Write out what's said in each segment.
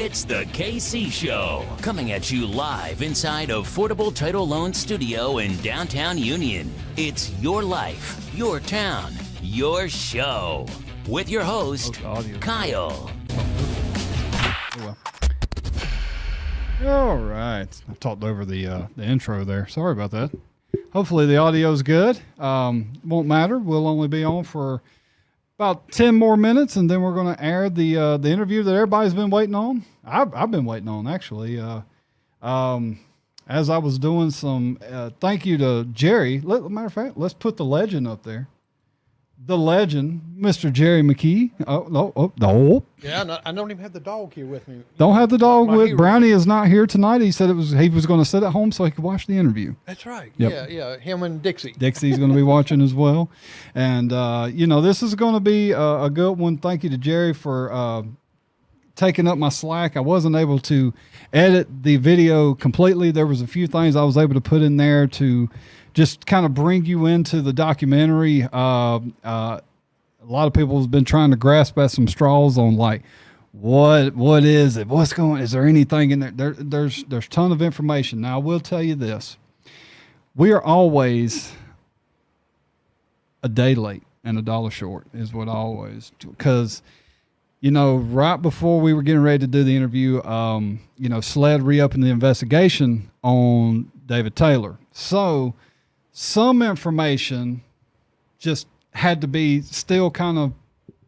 It's the KC Show, coming at you live inside Affordable Title Loan Studio in downtown Union. It's your life, your town, your show. With your host, Kyle. Oh, well. All right. I talked over the intro there. Sorry about that. Hopefully the audio's good. Won't matter. We'll only be on for about 10 more minutes, and then we're going to air the interview that everybody's been waiting on. I've been waiting on, actually. As I was doing some thank you to Jerry. Matter of fact, let's put the legend up there. The legend, Mr. Jerry McKee. No. Yeah, I don't even have the dog here with me. Don't have the dog with. Hero. Brownie is not here tonight. He said he was going to sit at home so he could watch the interview. That's right. Yep. Yeah. Him and Dixie. Dixie's going to be watching as well. And, this is going to be a good one. Thank you to Jerry for taking up my slack. I wasn't able to edit the video completely. There was a few things I was able to put in there to just kind of bring you into the documentary. A lot of people have been trying to grasp at some straws on like, what is it? Is there anything in there? There's a ton of information. Now I will tell you this. We are always a day late and $1 short is what I always do. Because, right before we were getting ready to do the interview, SLED reopened the investigation on David Taylor. So some information just had to be still kind of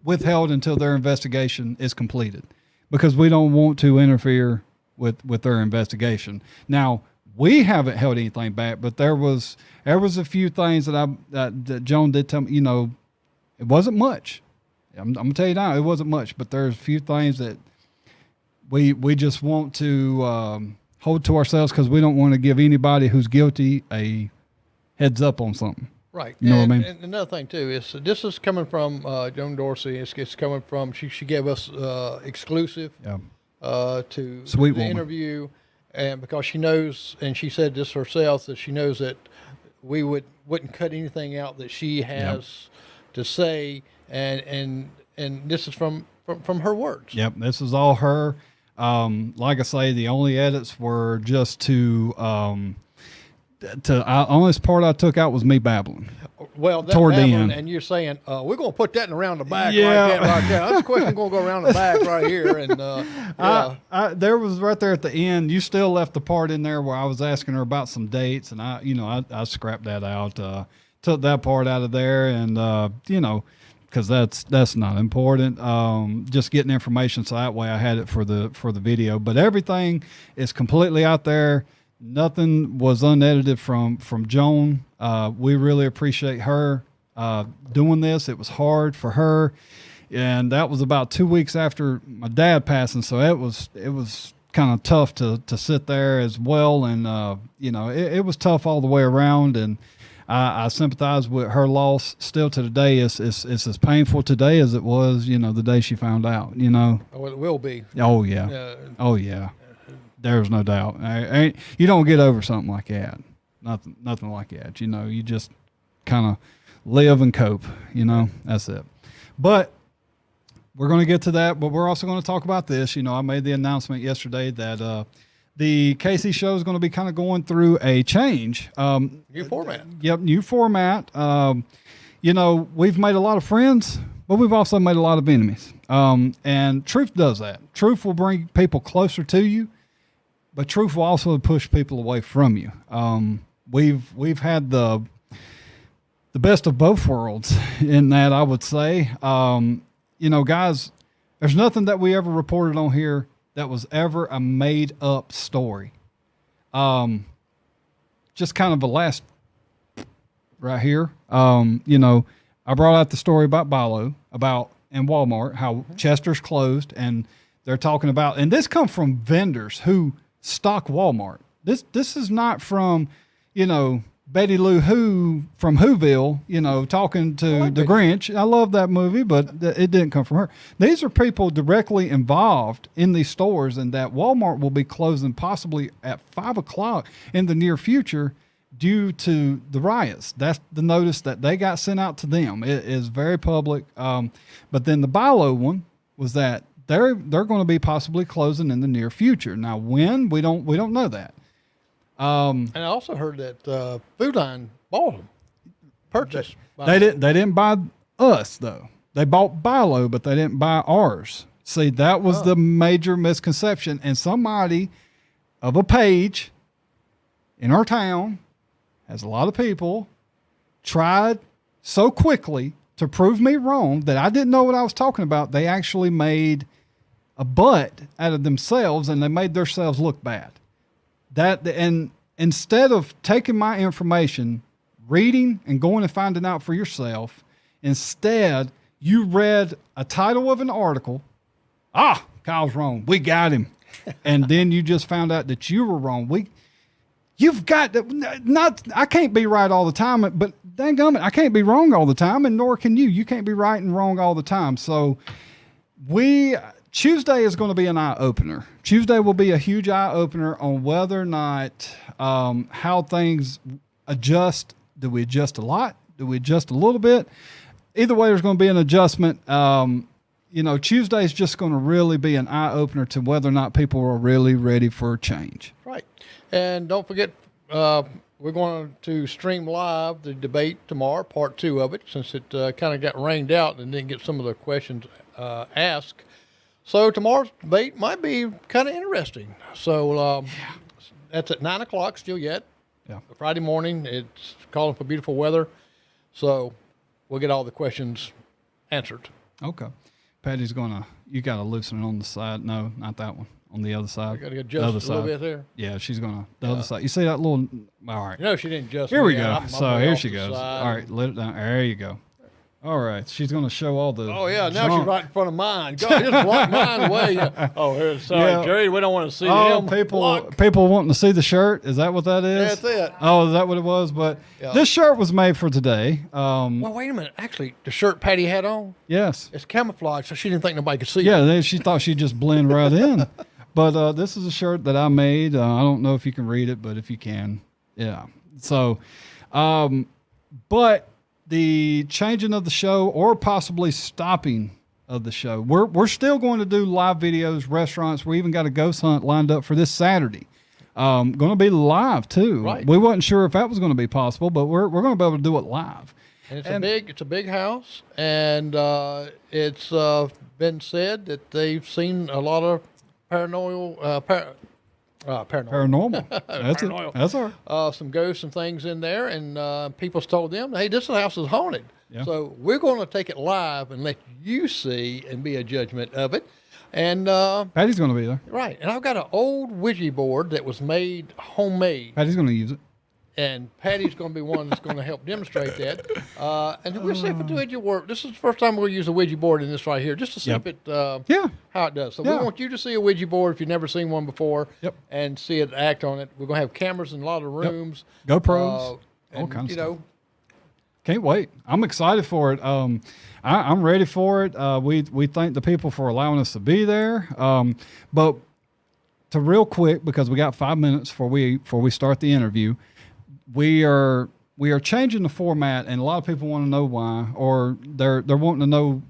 withheld until their investigation is completed because we don't want to interfere with their investigation. Now, we haven't held anything back, but there was a few things that Joan did tell me, it wasn't much. I'm going to tell you now, it wasn't much, but there's a few things that we just want to hold to ourselves because we don't want to give anybody who's guilty a heads up on something. Right. You know what I mean? And another thing, too, is this is coming from Joan Dorsey. It's coming from, she gave us exclusive to Sweet the woman. Interview, and because she knows, and she said this herself, that she knows that we wouldn't cut anything out that she has to say, and this is from her words. Yep, this is all her. Like I say, the only edits were just honest part I took out was me babbling. Well, toward the end, and you're saying we're going to put that in around the back, yeah. right there. That's a question going to go around the back right here, and there was right there at the end. You still left the part in there where I was asking her about some dates, and I scrapped that out, took that part out of there, and because that's not important. Just getting information so that way I had it for the video. But everything is completely out there. Nothing was unedited from Joan. We really appreciate her doing this. It was hard for her, and that was about 2 weeks after my dad passing. So it was kind of tough to sit there as well, and it was tough all the way around. And I sympathize with her loss. Still to today, it's as painful today as it was, the day she found out. Oh, it will be. Oh yeah. Oh yeah. There's no doubt. You don't get over something like that. Nothing like that. You just kind of live and cope. That's it. But we're going to get to that. But we're also going to talk about this. I made the announcement yesterday that the KC show is going to be kind of going through a change. New format. Yep, new format. We've made a lot of friends, but we've also made a lot of enemies. And truth does that. Truth will bring people closer to you. But truth will also push people away from you. We've had the best of both worlds in that, I would say. Guys, there's nothing that we ever reported on here that was ever a made-up story. Just kind of a last right here. I brought out the story about Bilo, and Walmart, how Chester's closed, and they're talking about, and this comes from vendors who stock Walmart. This is not from, Betty Lou Who from Whoville, talking to the Grinch. I love that movie, but it didn't come from her. These are people directly involved in these stores, and that Walmart will be closing possibly at 5 o'clock in the near future due to the riots. That's the notice that they got sent out to them. It is very public. But then the Bilo one was that they're going to be possibly closing in the near future. Now, when we don't know that. And I also heard that Food Line bought them, purchased. They didn't buy us though. They bought Bilo, but they didn't buy ours. See, that was the major misconception. And somebody of a page in our town, has a lot of people, tried so quickly to prove me wrong that I didn't know what I was talking about. They actually made a butt out of themselves, and they made themselves look bad. And instead of taking my information, reading and going and finding out for yourself, instead you read a title of an article. Kyle's wrong. We got him. And then you just found out that you were wrong. You've got to, I can't be right all the time, but dang I can't be wrong all the time, and nor can you. You can't be right and wrong all the time. So Tuesday is going to be an eye opener. Tuesday will be a huge eye opener on whether or not how things adjust. Do we adjust a lot? Do we adjust a little bit? Either way, there's going to be an adjustment. Tuesday is just going to really be an eye opener to whether or not people are really ready for change. Right. And don't forget, we're going to stream live the debate tomorrow, part 2 of it, since it kind of got rained out and didn't get some of the questions asked. So tomorrow's debate might be kind of interesting. So that's at 9 o'clock still yet. Yeah. Friday morning. It's calling for beautiful weather. So we'll get all the questions answered. Okay. Patty's you got to loosen it on the side. No, not that one. On the other side. You got to adjust a little bit there. Yeah, she's the other side. You see that little, all right. No, she didn't adjust. Here we go. So here she goes. All right, let it down. There you go. All right, she's going to show all the. Oh yeah, now she's right in front of mine. Go, just block mine away. Yeah. Oh, here, sorry, Jerry. We don't want to see him. People wanting to see the shirt. Is that what that is? That's it. Oh, is that what it was? But this shirt was made for today. Well, wait a minute. Actually, the shirt Patty had on. Yes. It's camouflage, so she didn't think nobody could see it. Yeah, she thought she'd just blend right in. But this is a shirt that I made. I don't know if you can read it, but if you can, yeah. So, but the changing of the show or possibly stopping of the show, we're still going to do live videos, restaurants. We even got a ghost hunt lined up for this Saturday. Going to be live too. Right. We wasn't sure if that was going to be possible, but we're going to be able to do it live. And it's a big house, and it's been said that they've seen a lot of paranormal. That's it. That's her. Some ghosts and things in there, and people told them, "Hey, this house is haunted." Yeah. So we're going to take it live and let you see and be a judgment of it. And Patty's going to be there. Right. And I've got an old Ouija board that was made homemade. Patty's going to use it. And Patty's going to be one that's going to help demonstrate that. And we'll see if it do work. This is the first time we'll use a Ouija board in this right here, just to see if it how it does. So we want you to see a Ouija board if you've never seen one before, and see it act on it. We're going to have cameras in a lot of rooms, GoPros, all kinds of stuff. Can't wait. I'm excited for it. I'm ready for it. We thank the people for allowing us to be there. But to real quick, because we got 5 minutes before we start the interview. We are changing the format, and a lot of people want to know why, or they're wanting to know.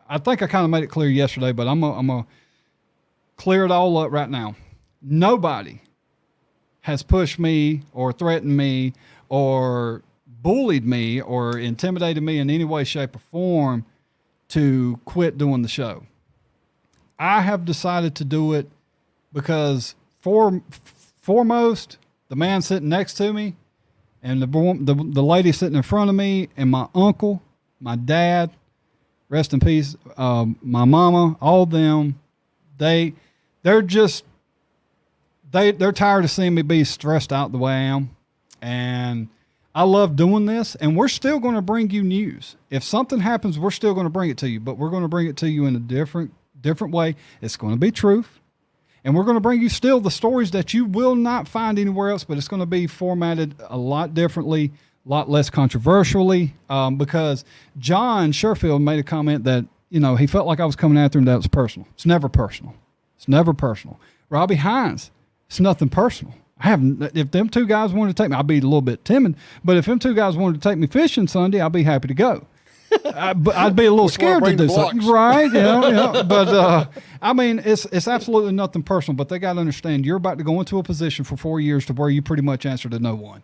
I think I kind of made it clear yesterday, but I'm gonna clear it all up right now. Nobody has pushed me or threatened me or bullied me or intimidated me in any way, shape, or form to quit doing the show. I have decided to do it because foremost, the man sitting next to me and the lady sitting in front of me and my uncle, my dad, rest in peace, my mama, all of them, they're tired of seeing me be stressed out the way I am. And I love doing this, and we're still going to bring you news. If something happens, we're still going to bring it to you, but we're going to bring it to you in a different way. It's going to be truth. And we're going to bring you still the stories that you will not find anywhere else, but it's going to be formatted a lot differently, a lot less controversially, because John Sherfield made a comment that, he felt like I was coming after him, that was personal. It's never personal. It's never personal. Robbie Hines, it's nothing personal. If them two guys wanted to take me, I'd be a little bit timid, but if them two guys wanted to take me fishing Sunday, I'd be happy to go. but I'd be a little scared to do something, right? Yeah. But I mean, it's absolutely nothing personal. But they got to understand you're about to go into a position for 4 years to where you pretty much answer to no one.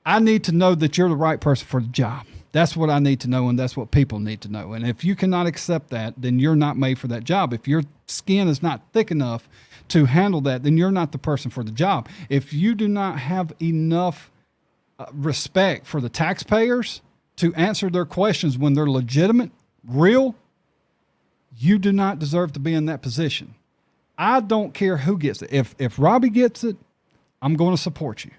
I need to know that you're the right person for the job. That's what I need to know, and that's what people need to know. And if you cannot accept that, then you're not made for that job. If your skin is not thick enough to handle that, then you're not the person for the job. If you do not have enough respect for the taxpayers to answer their questions when they're legitimate, real, you do not deserve to be in that position. I don't care who gets it. If Robbie gets it, I'm going to support you.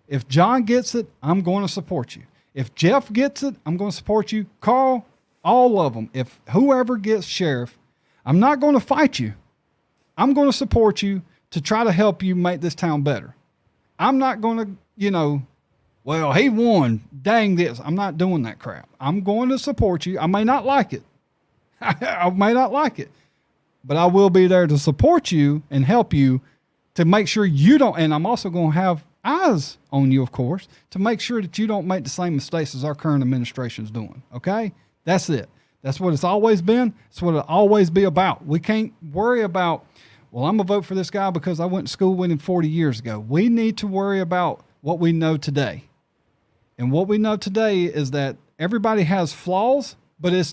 If John gets it, I'm going to support you. If Jeff gets it, I'm going to support you. Carl, all of them. If whoever gets sheriff, I'm not going to fight you. I'm going to support you to try to help you make this town better. I'm not going to, well, he won. Dang this. I'm not doing that crap. I'm going to support you. I may not like it. I may not like it. But I will be there to support you and help you to make sure you don't. And I'm also going to have eyes on you, of course, to make sure that you don't make the same mistakes as our current administration is doing. Okay? That's it. That's what it's always been. It's what it'll always be about. We can't worry about, well, I'm going to vote for this guy because I went to school with him 40 years ago. We need to worry about what we know today. And what we know today is that everybody has flaws, but it's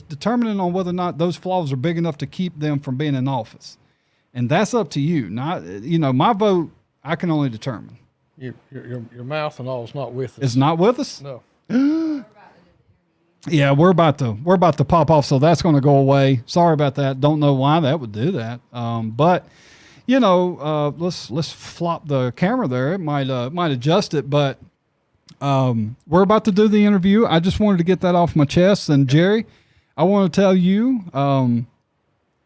determining on whether or not those flaws are big enough to keep them from being in office. And that's up to you. Not, my vote, I can only determine. Your mouth and all is not with us. It's not with us? No. Yeah, we're about to pop off, so that's going to go away. Sorry about that. Don't know why that would do that. But let's flop the camera there. It might adjust it, but we're about to do the interview. I just wanted to get that off my chest. And Jerry, I want to tell you,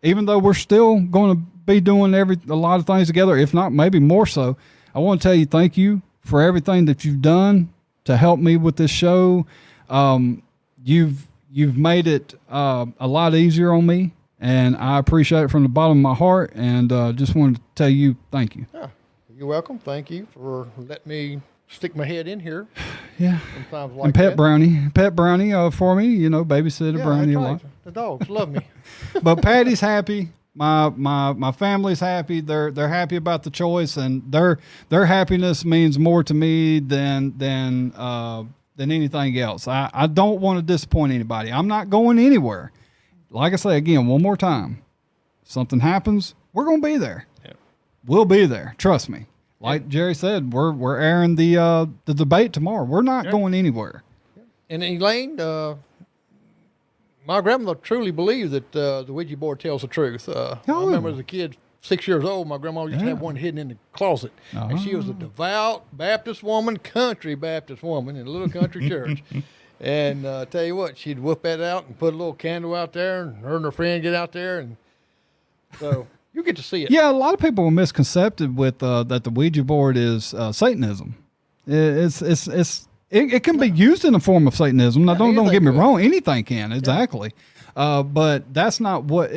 even though we're still going to be doing a lot of things together, if not maybe more so, I want to tell you thank you for everything that you've done to help me with this show. You've made it a lot easier on me, and I appreciate it from the bottom of my heart. And just wanted to tell you thank you. Yeah, you're welcome. Thank you for letting me stick my head in here. Yeah. Sometimes like and pet Brownie for me. Babysitter Brownie a lot. The dogs love me. But Patty's happy. My family's happy. They're happy about the choice, and their happiness means more to me than anything else. I don't want to disappoint anybody. I'm not going anywhere. Like I say again, one more time, something happens, we're going to be there. Yeah. We'll be there. Trust me. Like Jerry said, we're airing the debate tomorrow. We're not going anywhere. And Elaine, my grandmother truly believed that the Ouija board tells the truth. I remember as a kid, 6 years old, my grandma used to have one hidden in the closet. And she was a devout Baptist woman, country Baptist woman in a little country church. And tell you what, she'd whip that out and put a little candle out there, and her and her friend get out there. And so you get to see it. Yeah, a lot of people are misconcepted with that the Ouija board is Satanism. It can be used in a form of Satanism. Now, don't get me wrong. Anything can, exactly. Yeah. But that's not what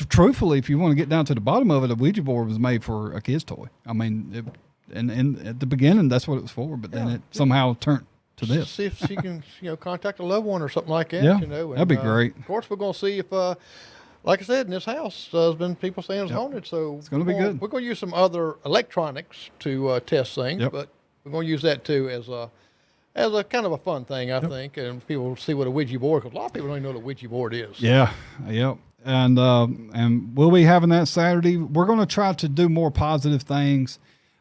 truthfully, if you want to get down to the bottom of it, a Ouija board was made for a kid's toy. And at the beginning, that's what it was for. But then it somehow turned to this. See if she can, contact a loved one or something like that. Yeah, and, that'd be great. Of course, we're going to see if, like I said, in this house, there's been people saying it's haunted. So it's going to be good. We're going to use some other electronics to test things, but we're going to use that too as a kind of a fun thing, I think, and people see what a Ouija board, because a lot of people don't even know what a Ouija board is. Yeah, yep. And we'll be having that Saturday. We're going to try to do more positive things,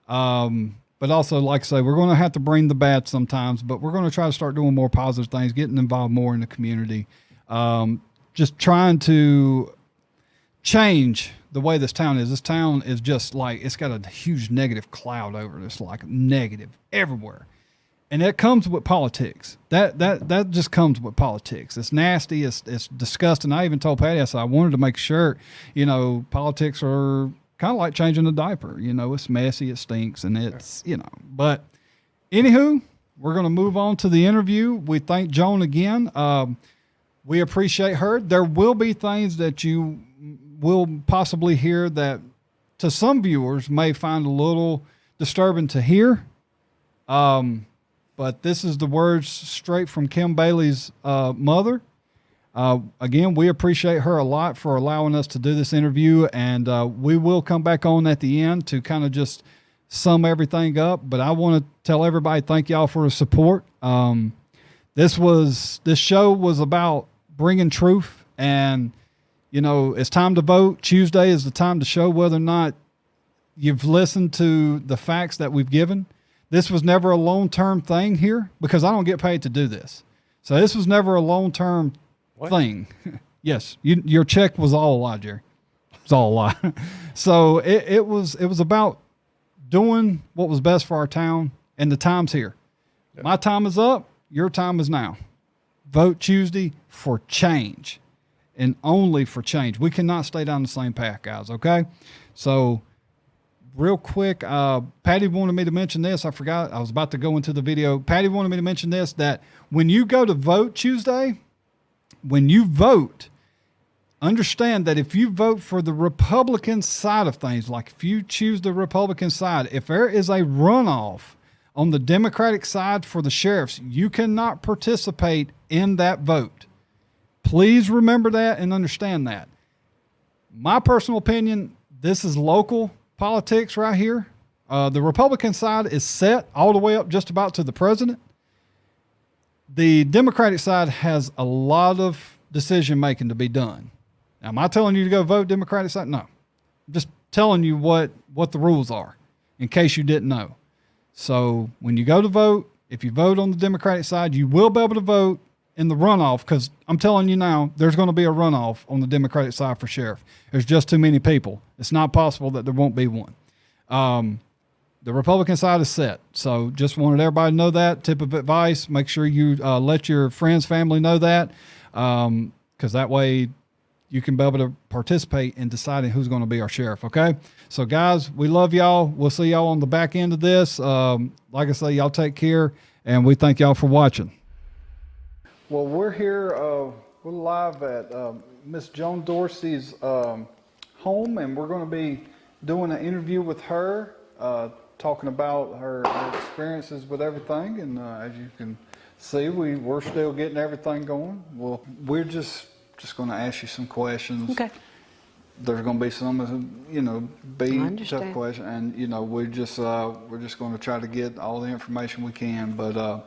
but also, like I say, we're going to have to bring the bad sometimes, but we're going to try to start doing more positive things, getting involved more in the community, just trying to change the way this town is. This town is just like, it's got a huge negative cloud over it. It's like negative everywhere. And it comes with politics. That just comes with politics. It's nasty. It's disgusting. I even told Patty, I said, I wanted to make sure, politics are kind of like changing a diaper. It's messy, it stinks, and it's, But anywho, we're going to move on to the interview. We thank Joan again. We appreciate her. There will be things that you will possibly hear that to some viewers may find a little disturbing to hear. but this is the words straight from Kim Bailey's mother. Again, we appreciate her a lot for allowing us to do this interview, and we will come back on at the end to kind of just sum everything up. But I want to tell everybody thank y'all for the support. This show was about bringing truth, and it's time to vote. Tuesday is the time to show whether or not you've listened to the facts that we've given. This was never a long-term thing here because I don't get paid to do this. So this was never a long-term thing. Yes, your check was all a lie, Jerry. It was all a lie. So it was about doing what was best for our town, and the time's here. Yeah. My time is up. Your time is now. Vote Tuesday for change, and only for change. We cannot stay down the same path, guys, okay? So real quick, Patty wanted me to mention this. I forgot. I was about to go into the video. Patty wanted me to mention this, that when you go to vote Tuesday, when you vote, understand that if you vote for the Republican side of things, like if you choose the Republican side, if there is a runoff on the Democratic side for the sheriffs, you cannot participate in that vote. Please remember that and understand that. My personal opinion, this is local politics right here. The Republican side is set all the way up just about to the president. The Democratic side has a lot of decision making to be done. Now, am I telling you to go vote Democratic side? No. I'm just telling you what the rules are in case you didn't know. So when you go to vote, if you vote on the Democratic side, you will be able to vote in the runoff, because I'm telling you now, there's going to be a runoff on the Democratic side for sheriff. There's just too many people. It's not possible that there won't be one. The Republican side is set. So just wanted everybody to know that. Tip of advice, make sure you let your friends, family know that, because that way you can be able to participate in deciding who's going to be our sheriff, okay? So, guys, we love y'all. We'll see y'all on the back end of this. Like I say, y'all take care, and we thank y'all for watching. Well, we're here. We're live at Miss Joan Dorsey's home, and we're going to be doing an interview with her, talking about her experiences with everything. And as you can see, we're still getting everything going. Well, we're just going to ask you some questions. Okay. There's going to be some, tough questions, and we're just going to try to get all the information we can. But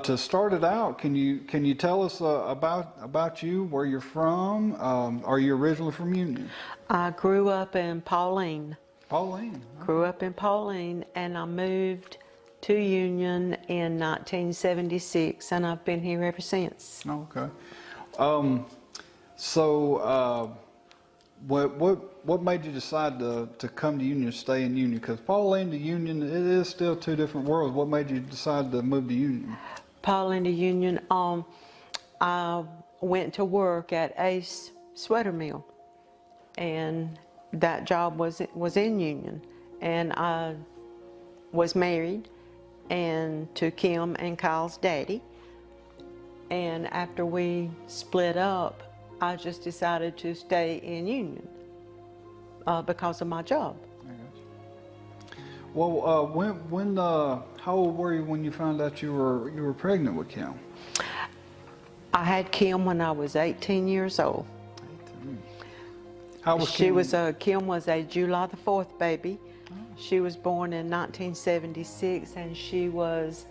to start it out, can you tell us about you, where you're from? Are you originally from Union? I grew up in Pauline. Pauline. Grew up in Pauline, and I moved to Union in 1976, and I've been here ever since. Okay. What made you decide to come to Union, stay in Union? Because Pauline to Union, it is still two different worlds. What made you decide to move to Union? Pauline to Union, I went to work at Ace Sweater Mill, and that job was in Union, and I was married and to Kim and Kyle's daddy, and after we split up, I just decided to stay in Union because of my job. Well, how old were you when you found out you were pregnant with Kim? I had Kim when I was 18 years old. 18. How was Kim? Kim was a July the 4th baby. Oh. She was born in 1976, and it was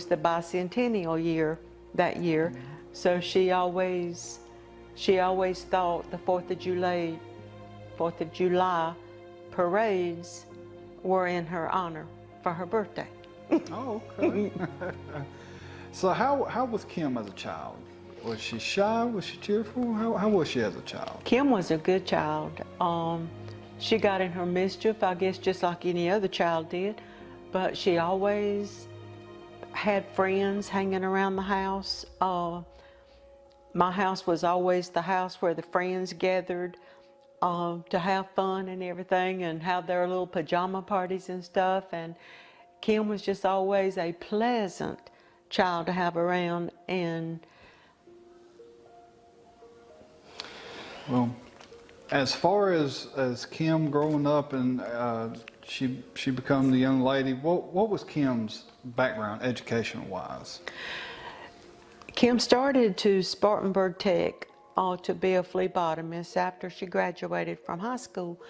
the bicentennial year that year. Mm-hmm. So she always thought the 4th of July parades were in her honor for her birthday. Oh, okay. So how was Kim as a child? Was she shy? Was she cheerful? How was she as a child? Kim was a good child. She got in her mischief, I guess, just like any other child did, but she always had friends hanging around the house. My house was always the house where the friends gathered to have fun and everything, and have their little pajama parties and stuff. And Kim was just always a pleasant child to have around. And well, as far as Kim growing up and she become the young lady, what was Kim's background, educational-wise? Kim started to Spartanburg Tech to be a phlebotomist after she graduated from high school,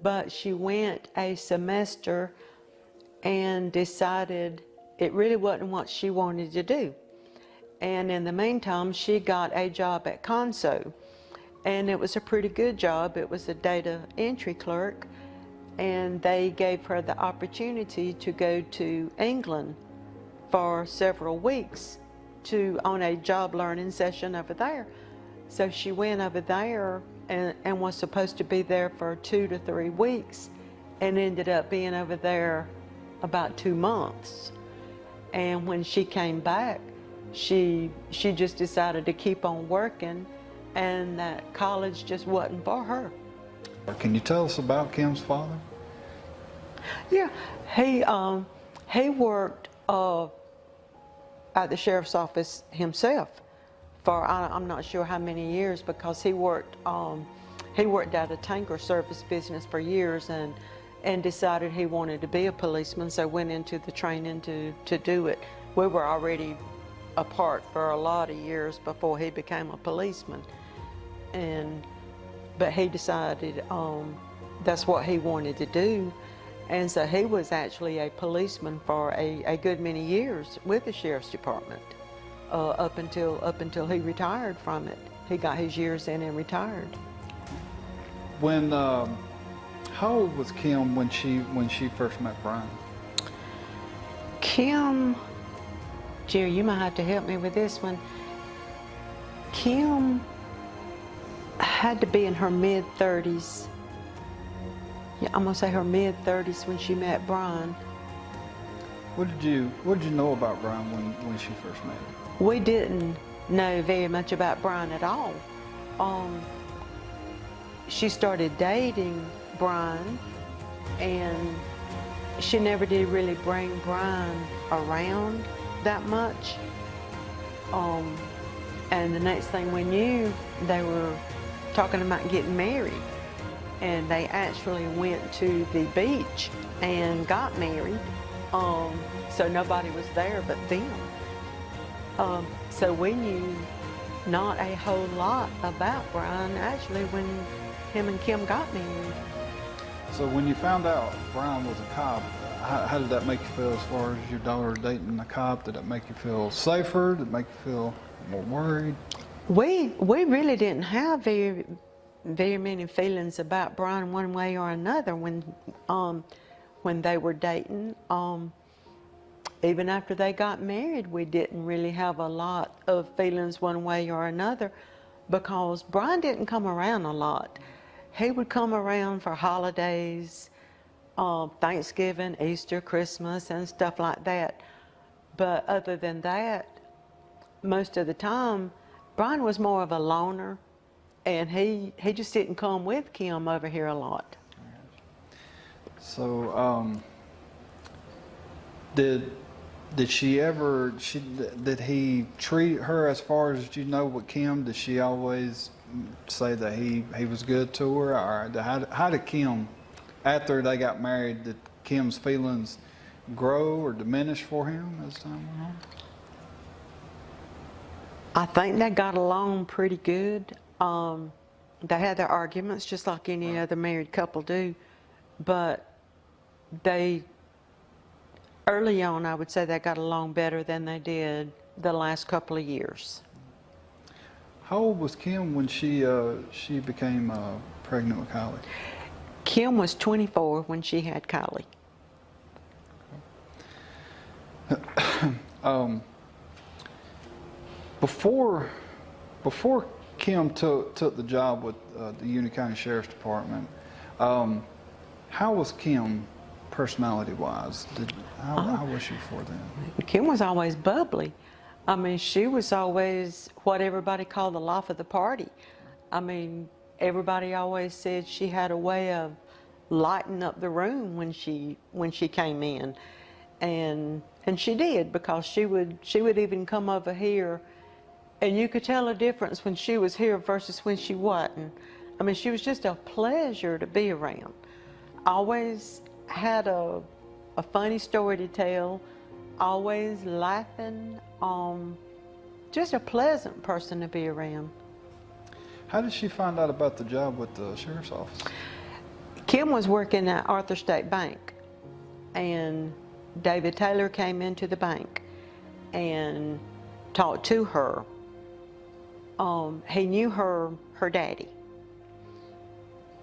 but she went a semester and decided it really wasn't what she wanted to do. And in the meantime, she got a job at Conso, and it was a pretty good job. It was a data entry clerk, and they gave her the opportunity to go to England for several weeks on a job learning session over there. So she went over there and was supposed to be there for 2 to 3 weeks, and ended up being over there about 2 months. And when she came back, she just decided to keep on working, and that college just wasn't for her. Can you tell us about Kim's father? Yeah, he worked at the sheriff's office himself for I'm not sure how many years, because he worked at a tanker service business for years, and decided he wanted to be a policeman, so went into the training to do it. We were already apart for a lot of years before he became a policeman, but he decided that's what he wanted to do, and so he was actually a policeman for a good many years with the sheriff's department up until he retired from it. He got his years in and retired. When how old was Kim when she first met Brian? Kim, Jerry, you might have to help me with this one. Kim had to be in her mid-30s. Yeah, I'm gonna say her mid-30s when she met Brian. What did you know about Brian when she first met him? We didn't know very much about Brian at all. She started dating Brian, and she never did really bring Brian around that much. And the next thing we knew, they were talking about getting married, and they actually went to the beach and got married. So nobody was there but them. So we knew not a whole lot about Brian actually when him and Kim got married. So when you found out Brian was a cop, how did that make you feel as far as your daughter dating a cop? Did it make you feel safer? Did it make you feel more worried? We really didn't have very many feelings about Brian one way or another when they were dating. Even after they got married, we didn't really have a lot of feelings one way or another, because Brian didn't come around a lot. He would come around for holidays, Thanksgiving, Easter, Christmas, and stuff like that. But other than that, most of the time, Brian was more of a loner, and he just didn't come with Kim over here a lot. So, did he treat her, as far as you know with Kim, did she always say that he was good to her? Or how did Kim, after they got married, did Kim's feelings grow or diminish for him as time went on? I think they got along pretty good. They had their arguments just like any other married couple do, but early on, I would say they got along better than they did the last couple of years. How old was Kim when she became pregnant with Kylie? Kim was 24 when she had Kylie. Before Kim took the job with the Union County Sheriff's Department, how was Kim personality-wise? How was she for them? Kim was always bubbly. I mean, she was always what everybody called the life of the party. I mean, everybody always said she had a way of lighting up the room when she came in, and she did, because she would even come over here, and you could tell a difference when she was here versus when she wasn't. I mean, she was just a pleasure to be around. Always had a funny story to tell, always laughing, just a pleasant person to be around. How did she find out about the job with the sheriff's office? Kim was working at Arthur State Bank, and David Taylor came into the bank and talked to her. He knew her daddy,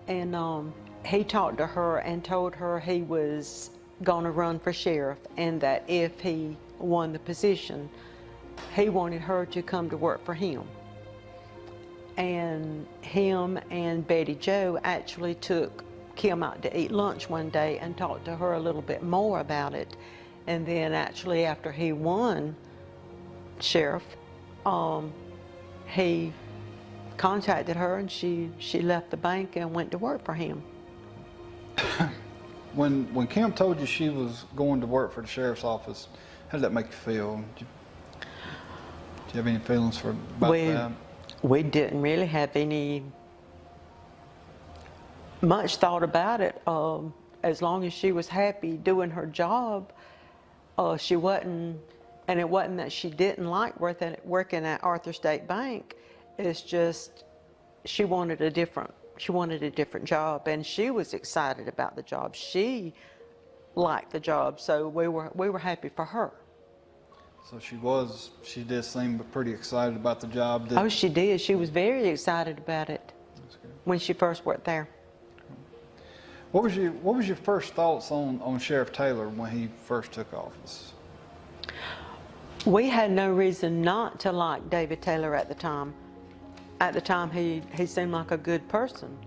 and he talked to her and told her he was going to run for sheriff, and that if he won the position, he wanted her to come to work for him. And him and Betty Jo actually took Kim out to eat lunch one day and talked to her a little bit more about it. And then actually after he won sheriff, he contacted her, and she left the bank and went to work for him. When Kim told you she was going to work for the sheriff's office, how did that make you feel? Did you have any feelings about that? We didn't really have much thought about it. As long as she was happy doing her job, she wasn't, and it wasn't that she didn't like working at Arthur State Bank. It's just she wanted a different job, and she was excited about the job. She liked the job, so we were happy for her. So she did seem pretty excited about the job. Oh, she did. She was very excited about it. That's good. When she first worked there. What was your first thoughts on Sheriff Taylor when he first took office? We had no reason not to like David Taylor at the time. At the time, he seemed like a good person.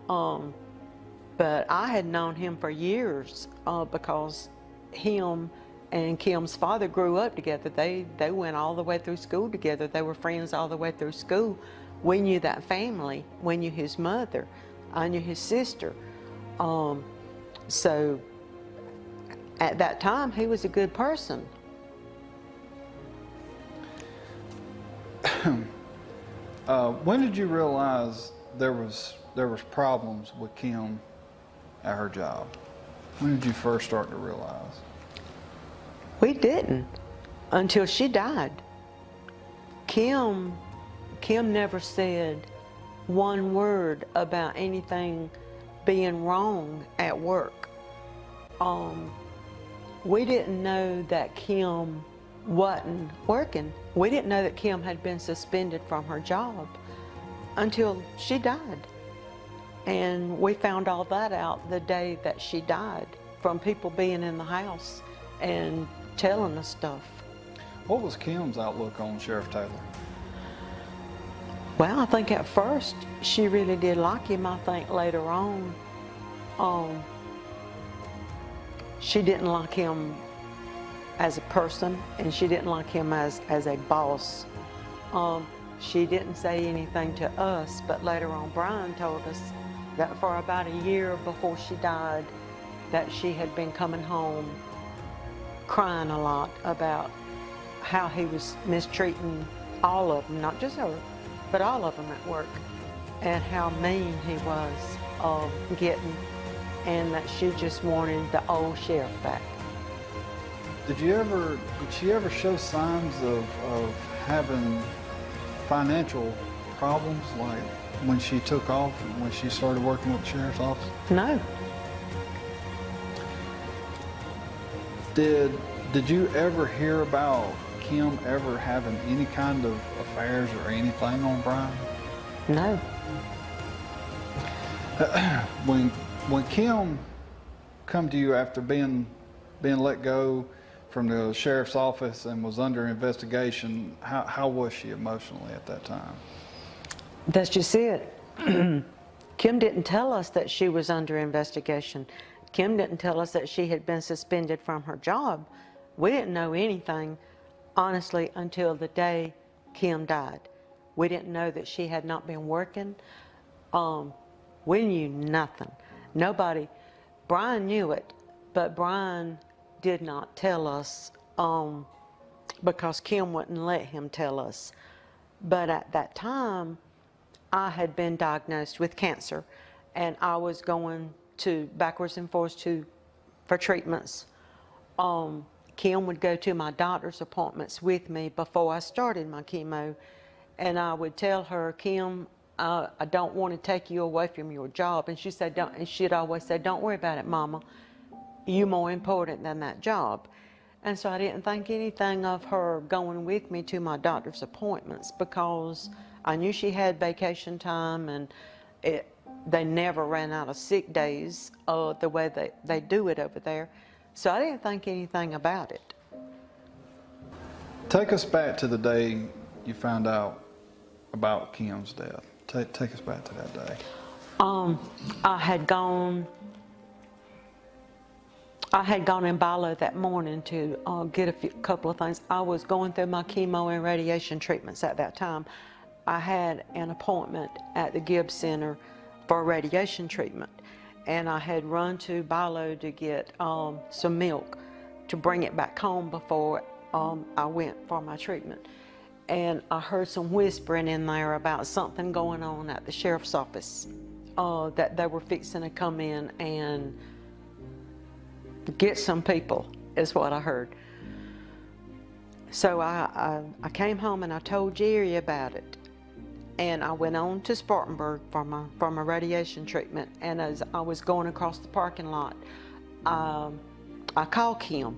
But I had known him for years because him and Kim's father grew up together. They went all the way through school together. They were friends all the way through school. We knew that family. We knew his mother. I knew his sister. So at that time, he was a good person. When did you realize there was problems with Kim at her job? When did you first start to realize? We didn't until she died. Kim never said one word about anything being wrong at work. We didn't know that Kim wasn't working. We didn't know that Kim had been suspended from her job until she died. And we found all that out the day that she died from people being in the house and telling us stuff. What was Kim's outlook on Sheriff Taylor? Well, I think at first she really did like him. I think later on, she didn't like him as a person, and she didn't like him as a boss. She didn't say anything to us, but later on Brian told us that for about a year before she died, that she had been coming home crying a lot about how he was mistreating all of them, not just her, but all of them at work, and how mean he was getting, and that she just wanted the old sheriff back. Did she ever show signs of having financial problems, like when she took off and when she started working with the sheriff's office? No. Did you ever hear about Kim ever having any kind of affairs or anything on Brian? No. When Kim come to you after being let go from the sheriff's office and was under investigation, how was she emotionally at that time? That's just it. Kim didn't tell us that she was under investigation. Kim didn't tell us that she had been suspended from her job. We didn't know anything, honestly, until the day Kim died. We didn't know that she had not been working. We knew nothing. Nobody. Brian knew it, but Brian did not tell us because Kim wouldn't let him tell us. But at that time, I had been diagnosed with cancer, and I was going to backwards and forwards for treatments. Kim would go to my doctor's appointments with me before I started my chemo, and I would tell her, Kim, I don't want to take you away from your job. And she said, don't, and she'd always say, don't worry about it, Mama. You're more important than that job. And so I didn't think anything of her going with me to my doctor's appointments, because I knew she had vacation time, and they never ran out of sick days the way they do it over there. So I didn't think anything about it. Take us back to the day you found out about Kim's death. Take us back to that day. I had gone in Bilo that morning to get a couple of things. I was going through my chemo and radiation treatments at that time. I had an appointment at the Gibbs Center for radiation treatment, and I had run to Bilo to get some milk to bring it back home before I went for my treatment. And I heard some whispering in there about something going on at the sheriff's office, that they were fixing to come in and get some people, is what I heard. So I came home and I told Jerry about it. And I went on to Spartanburg for my radiation treatment. And as I was going across the parking lot, I called Kim.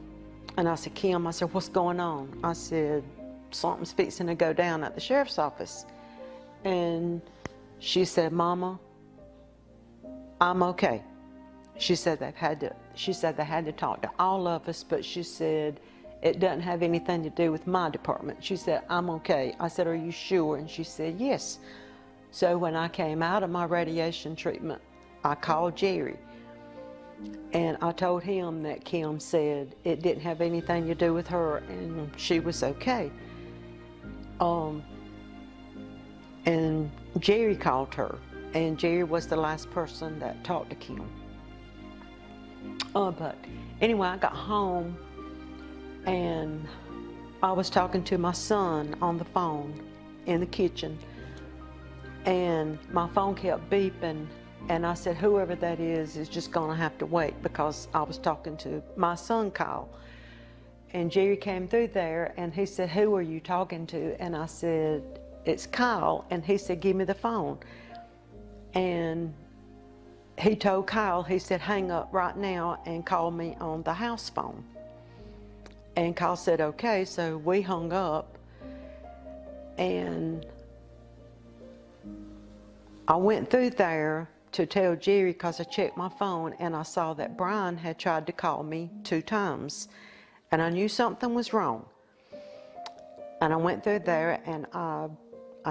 And I said, Kim, I said, what's going on? I said, something's fixing to go down at the sheriff's office. And she said, Mama, I'm okay. She said they had to talk to all of us, but she said it doesn't have anything to do with my department. She said, I'm okay. I said, are you sure? And she said, yes. So when I came out of my radiation treatment, I called Jerry. And I told him that Kim said it didn't have anything to do with her and she was okay. And Jerry called her, and Jerry was the last person that talked to Kim. But anyway, I got home and I was talking to my son on the phone in the kitchen, and my phone kept beeping, and I said, whoever that is just gonna have to wait, because I was talking to my son, Kyle. And Jerry came through there and he said, who are you talking to? And I said, it's Kyle. And he said, give me the phone. And he told Kyle, he said, hang up right now and call me on the house phone. And Kyle said, okay. So we hung up, and I went through there to tell Jerry, because I checked my phone and I saw that Brian had tried to call me 2 times. And I knew something was wrong. And I went through there and I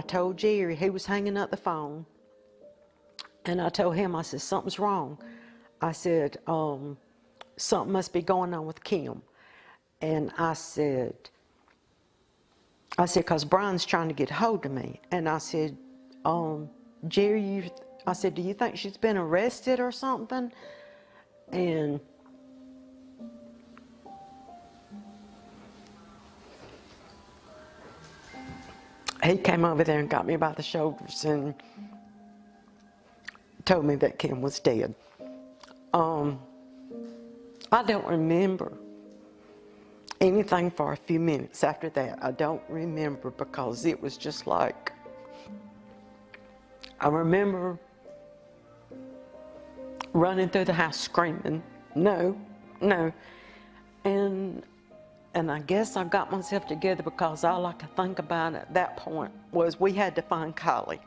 told Jerry, he was hanging up the phone. And I told him, I said, something's wrong. I said, something must be going on with Kim. And I said, because Brian's trying to get a hold of me. And I said, Jerry, I said, do you think she's been arrested or something? And he came over there and got me by the shoulders and told me that Kim was dead. I don't remember anything for a few minutes after that. I don't remember, because it was just like, I remember running through the house screaming, no, no. And I guess I got myself together, because all I could think about at that point was we had to find Kylie.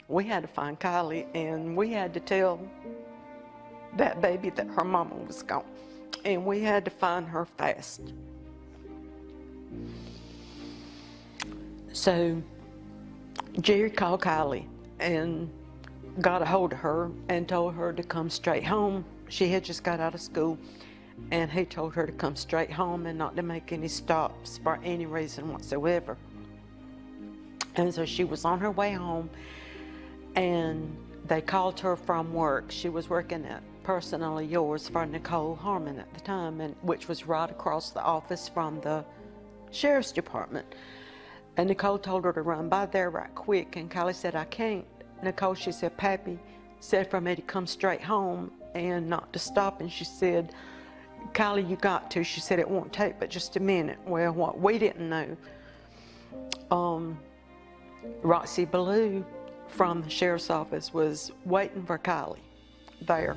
We had to find Kylie, and we had to tell that baby that her mama was gone. And we had to find her fast. So Jerry called Kylie and got a hold of her and told her to come straight home. She had just got out of school, and he told her to come straight home and not to make any stops for any reason whatsoever. And so she was on her way home, and they called her from work. She was working at Personally Yours for Nicole Harmon at the time, and which was right across the office from the sheriff's department. And Nicole told her to run by there right quick, and Kylie said, I can't. Nicole, she said, Pappy said for me to come straight home and not to stop. And she said, Kylie, you got to. She said it won't take but just a minute. Well, what we didn't know, Roxy Ballou from the sheriff's office was waiting for Kylie there.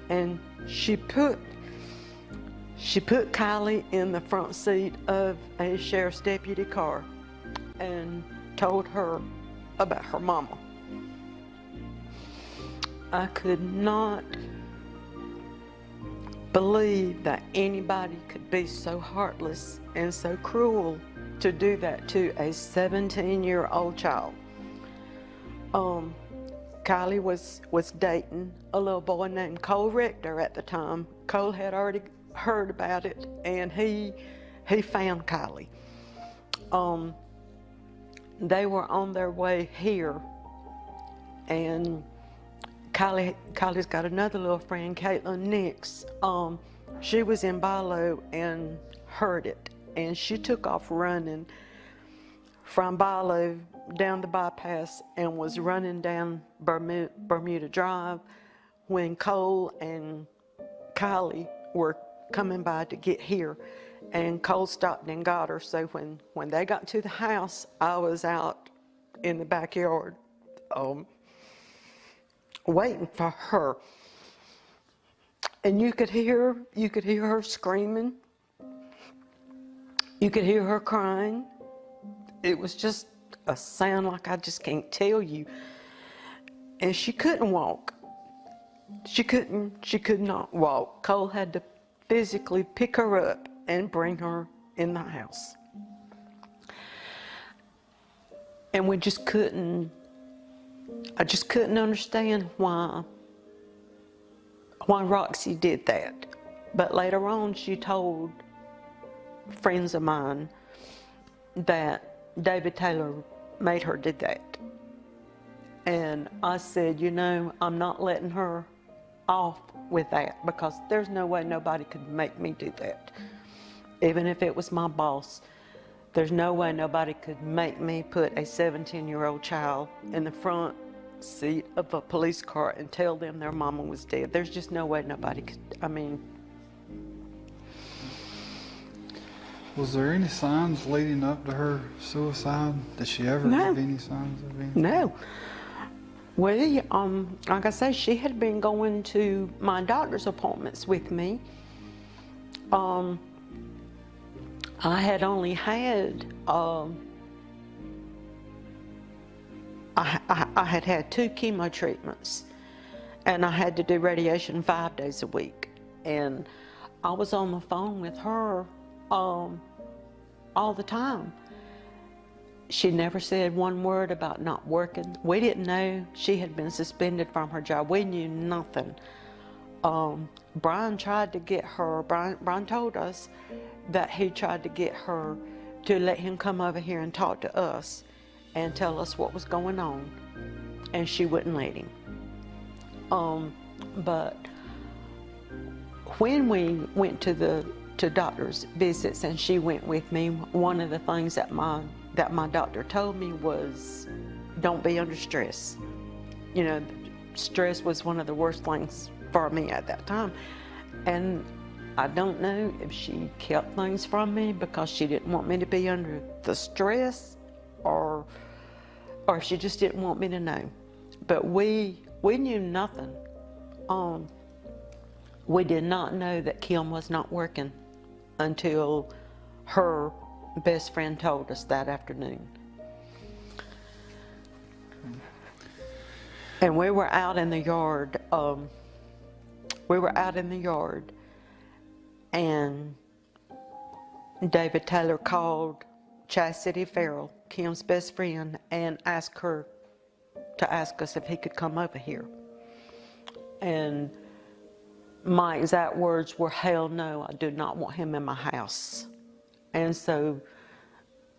And she put Kylie in the front seat of a sheriff's deputy car and told her about her mama. I could not believe that anybody could be so heartless and so cruel to do that to a 17-year-old child. Kylie was dating a little boy named Cole Richter at the time. Cole had already heard about it, and he found Kylie. They were on their way here, and Kylie's got another little friend, Caitlin Nix. She was in Bilo and heard it, and she took off running from Bilo down the bypass and was running down Bermuda Drive when Cole and Kylie were coming by to get here, and Cole stopped and got her. So when they got to the house, I was out in the backyard waiting for her, and you could hear her screaming, you could hear her crying. It was just a sound like I just can't tell you. And she couldn't walk. She could not walk. Cole had to physically pick her up and bring her in the house. And I just couldn't understand why Roxy did that. But later on, she told friends of mine that David Taylor made her do that. And I said, you know, I'm not letting her off with that, because there's no way nobody could make me do that. Even if it was my boss, there's no way nobody could make me put a 17-year-old child in the front seat of a police car and tell them their mama was dead. There's just no way nobody could. I mean, was there any signs leading up to her suicide? Did she ever give any signs of anything? No. Well, like I say, she had been going to my doctor's appointments with me. I had only had, I had had 2 chemo treatments, and I had to do radiation 5 days a week. And I was on the phone with her all the time. She never said one word about not working. We didn't know she had been suspended from her job. We knew nothing. Brian tried to get her, Brian told us that he tried to get her to let him come over here and talk to us and tell us what was going on, and she wouldn't let him. But when we went to doctor's visits and she went with me, one of the things that my doctor told me was, don't be under stress. You know, stress was one of the worst things for me at that time. And I don't know if she kept things from me because she didn't want me to be under the stress, or if she just didn't want me to know. But we knew nothing. We did not know that Kim was not working until her best friend told us that afternoon. And we were out in the yard. And David Taylor called Chastity Farrell, Kim's best friend, and asked her to ask us if he could come over here. And my exact words were, hell no, I do not want him in my house. And so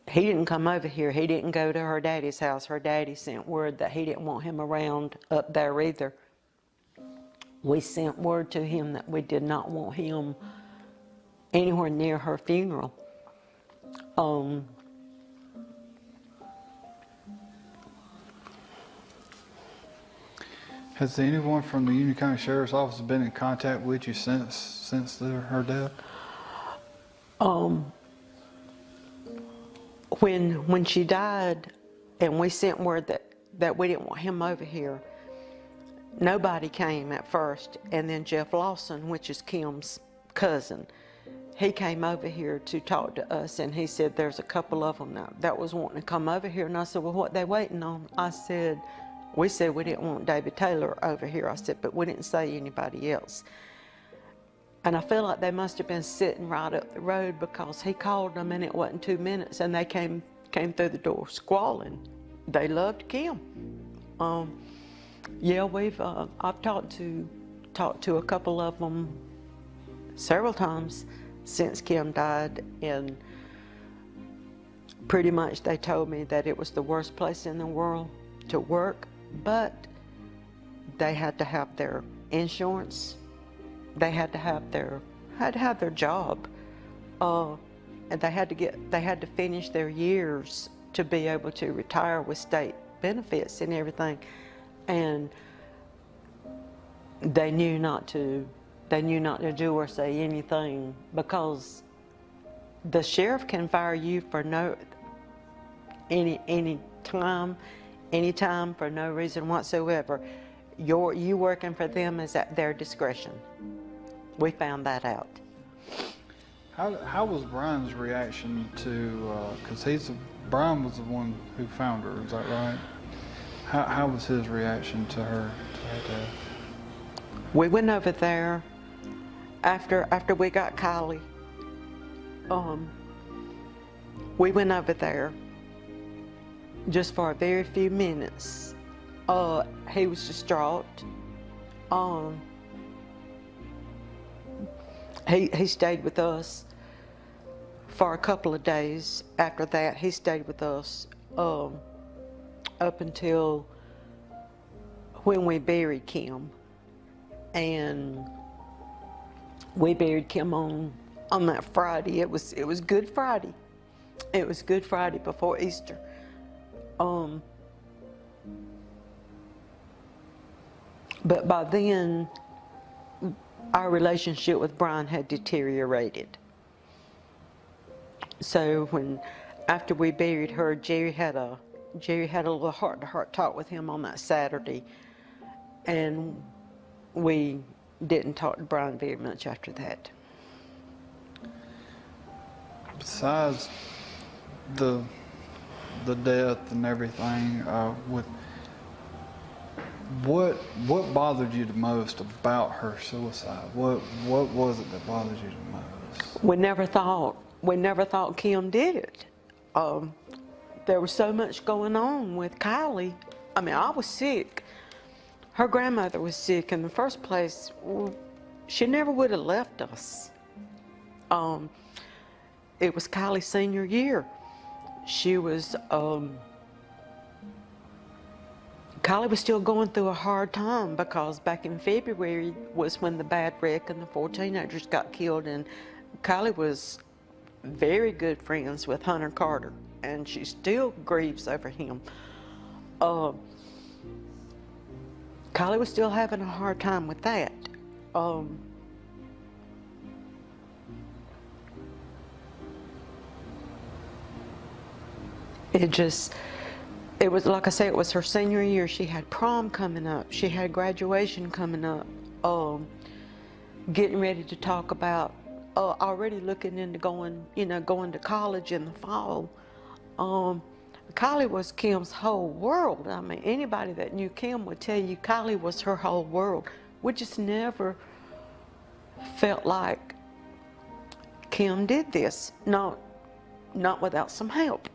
he didn't come over here. He didn't go to her daddy's house. Her daddy sent word that he didn't want him around up there either. We sent word to him that we did not want him anywhere near her funeral. Has anyone from the Union County Sheriff's Office been in contact with you since her death? When she died, and we sent word that we didn't want him over here, nobody came at first, and then Jeff Lawson, which is Kim's cousin, he came over here to talk to us, and he said there's a couple of them now that was wanting to come over here. And I said, well, what they waiting on? We said we didn't want David Taylor over here. I said, but we didn't say anybody else. And I feel like they must have been sitting right up the road, because he called them and it wasn't 2 minutes and they came through the door squalling. They loved Kim. Yeah, I've talked to a couple of them several times since Kim died, and pretty much they told me that it was the worst place in the world to work, but they had to have their insurance. They had to have their job, and they had to finish their years to be able to retire with state benefits and everything. And they knew not to do or say anything, because the sheriff can fire you for anytime for no reason whatsoever. You working for them is at their discretion. We found that out. How was Brian's reaction to, because Brian was the one who found her, is that right? How was his reaction to her death? We went over there after we got Kylie. We went over there just for a very few minutes. He was distraught. He stayed with us for a couple of days. After that, he stayed with us up until when we buried Kim. And we buried Kim on that Friday. It was Good Friday. It was Good Friday before Easter. But by then, our relationship with Brian had deteriorated. So after we buried her, Jerry had a little heart-to-heart talk with him on that Saturday, and we didn't talk to Brian very much after that. Besides the death and everything, what bothered you the most about her suicide? What was it that bothered you the most? We never thought Kim did it. There was so much going on with Kylie. I mean, I was sick. Her grandmother was sick in the first place. She never would have left us. It was Kylie's senior year. Kylie was still going through a hard time, because back in February was when the bad wreck and the 4 teenagers got killed, and Kylie was very good friends with Hunter Carter, and she still grieves over him. Kylie was still having a hard time with that. It was, like I say, it was her senior year. She had prom coming up. She had graduation coming up. Getting ready to talk about, already looking into going to college in the fall. Kylie was Kim's whole world. I mean, anybody that knew Kim would tell you Kylie was her whole world. We just never felt like Kim did this, not without some help.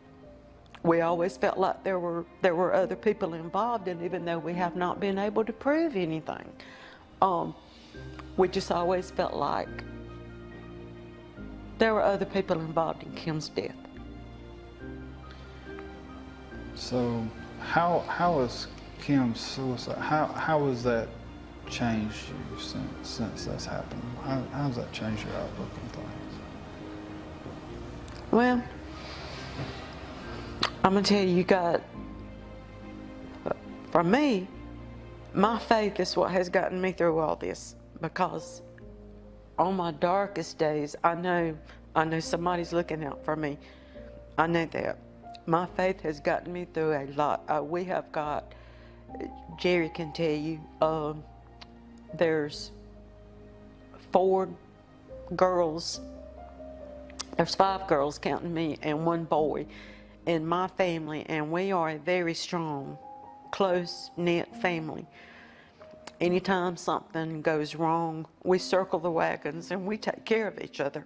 We always felt like there were other people involved, and even though we have not been able to prove anything, we just always felt like there were other people involved in Kim's death. So how has Kim's suicide, how has that changed you since that's happened? How has that changed your outlook on things? Well, I'm gonna tell you, for me, My faith is what has gotten me through all this, because on my darkest days, I know somebody's looking out for me. I know that. My faith has gotten me through a lot. We have got, Jerry can tell you, there's 4 girls, there's 5 girls counting me and 1 boy in my family, and we are a very strong, close-knit family. Anytime something goes wrong, we circle the wagons and we take care of each other.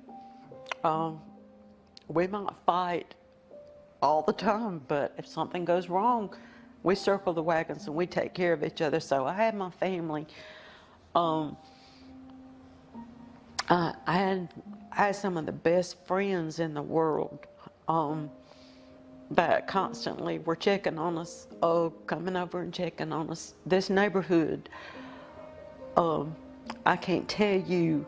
We might fight all the time, but if something goes wrong, we circle the wagons and we take care of each other. So I had my family. I had some of the best friends in the world that constantly were checking on us, coming over and checking on us. This neighborhood, I can't tell you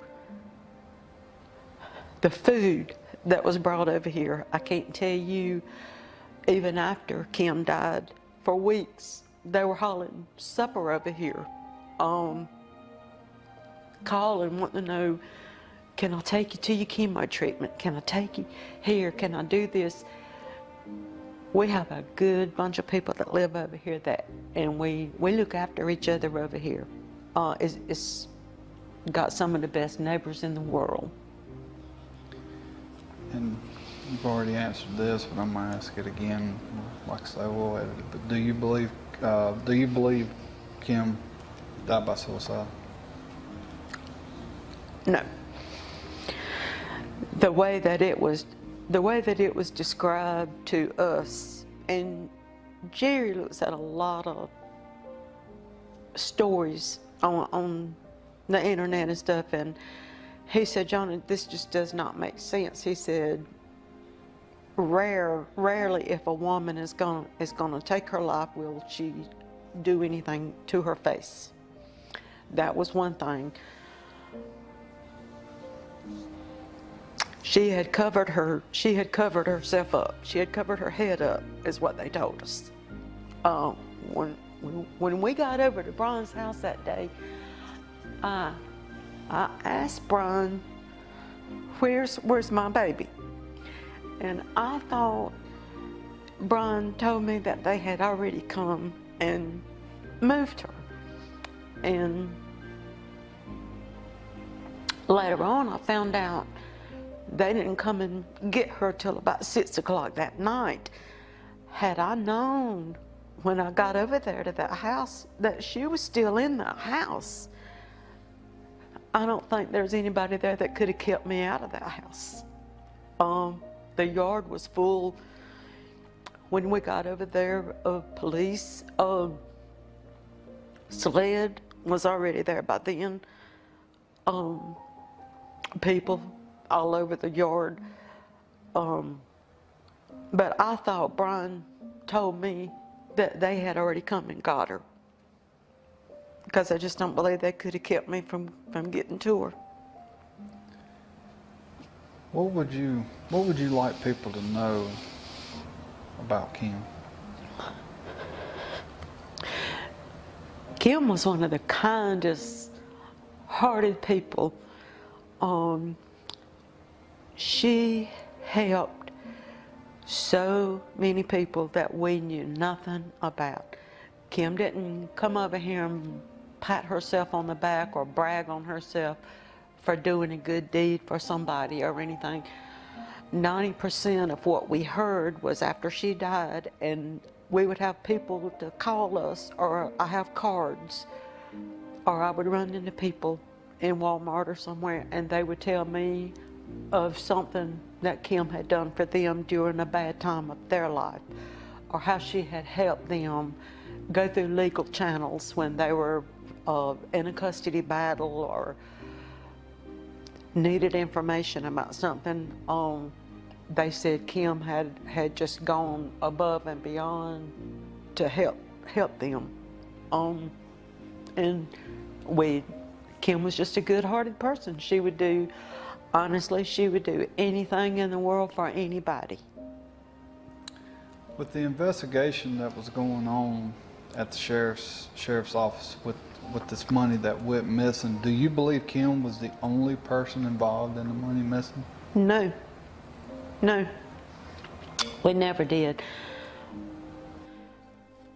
the food that was brought over here. I can't tell you, even after Kim died, for weeks, they were hauling supper over here, calling, wanting to know, can I take you to your chemo treatment? Can I take you here? Can I do this? We have a good bunch of people that live over here, and we look after each other over here. It's got some of the best neighbors in the world. And you've already answered this, but I'm gonna ask it again. Like I say, we'll edit it. But do you believe Kim died by suicide? No. The way that it was described to us, and Jerry looks at a lot of stories on the internet and stuff, and he said, Joan, this just does not make sense. He said, rarely if a woman is gonna take her life, will she do anything to her face. That was one thing. She had covered herself up. She had covered her head up, is what they told us. When we got over to Brian's house that day, I asked Brian, where's my baby? And I thought Brian told me that they had already come and moved her. And later on, I found out they didn't come and get her till about 6 o'clock that night. Had I known when I got over there to that house that she was still in that house, I don't think there's anybody there that could have kept me out of that house. The yard was full. When we got over there, police, sled was already there by then. People all over the yard. But I thought Brian told me that they had already come and got her, because I just don't believe they could have kept me from getting to her. What would you like people to know about Kim? Kim was one of the kindest hearted people. She helped so many people that we knew nothing about. Kim didn't come over here and pat herself on the back or brag on herself for doing a good deed for somebody or anything. 90% of what we heard was after she died, and we would have people to call us, or I have cards, or I would run into people in Walmart or somewhere, and they would tell me of something that Kim had done for them during a bad time of their life, or how she had helped them go through legal channels when they were in a custody battle or needed information about something. They said Kim had just gone above and beyond to help them. And Kim was just a good-hearted person. She would do anything in the world for anybody. With the investigation that was going on at the sheriff's office with this money that went missing. Do you believe Kim was the only person involved in the money missing? No. No. We never did.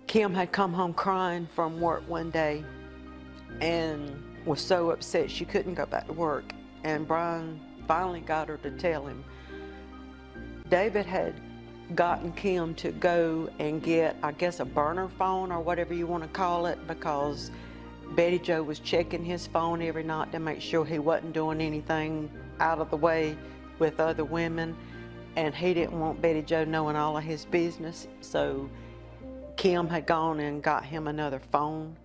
Kim had come home crying from work one day and was so upset she couldn't go back to work. And Brian finally got her to tell him. David had gotten Kim to go and get, I guess, a burner phone or whatever you want to call it, because Betty Jo was checking his phone every night to make sure he wasn't doing anything out of the way with other women, and he didn't want Betty Jo knowing all of his business. So Kim had gone and got him another phone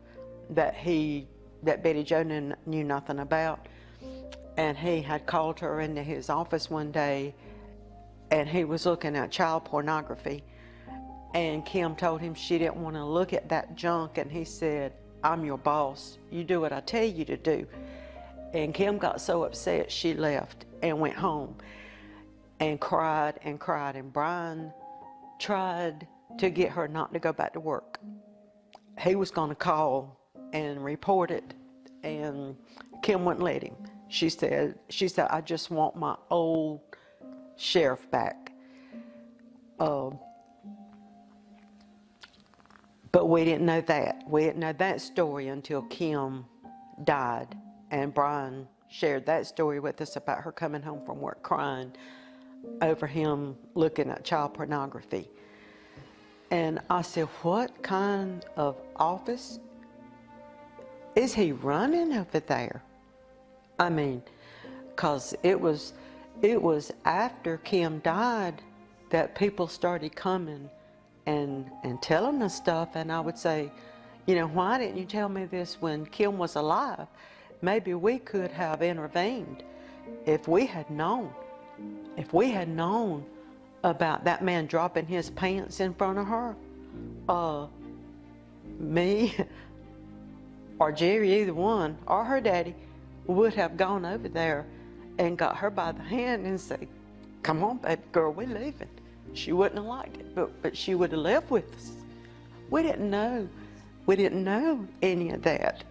that Betty Jo knew nothing about, and he had called her into his office one day, and he was looking at child pornography, and Kim told him she didn't want to look at that junk, and he said, "I'm your boss. You do what I tell you to do." And Kim got so upset she left and went home and cried and cried, and Brian tried to get her not to go back to work. He was going to call and report it, and Kim wouldn't let him. She said, "I just want my old sheriff back." But we didn't know that. We didn't know that story until Kim died, and Brian shared that story with us about her coming home from work crying over him looking at child pornography. And I said, "What kind of office is he running over there?" I mean, because it was after Kim died that people started coming and telling us stuff, and I would say, "Why didn't you tell me this when Kim was alive? Maybe we could have intervened if we had known. If we had known about that man dropping his pants in front of her, me or Jerry, either one, or her daddy, would have gone over there and got her by the hand and said, 'Come on, baby girl, we're leaving.' She wouldn't have liked it, but she would have left with us." We didn't know. We didn't know any of that.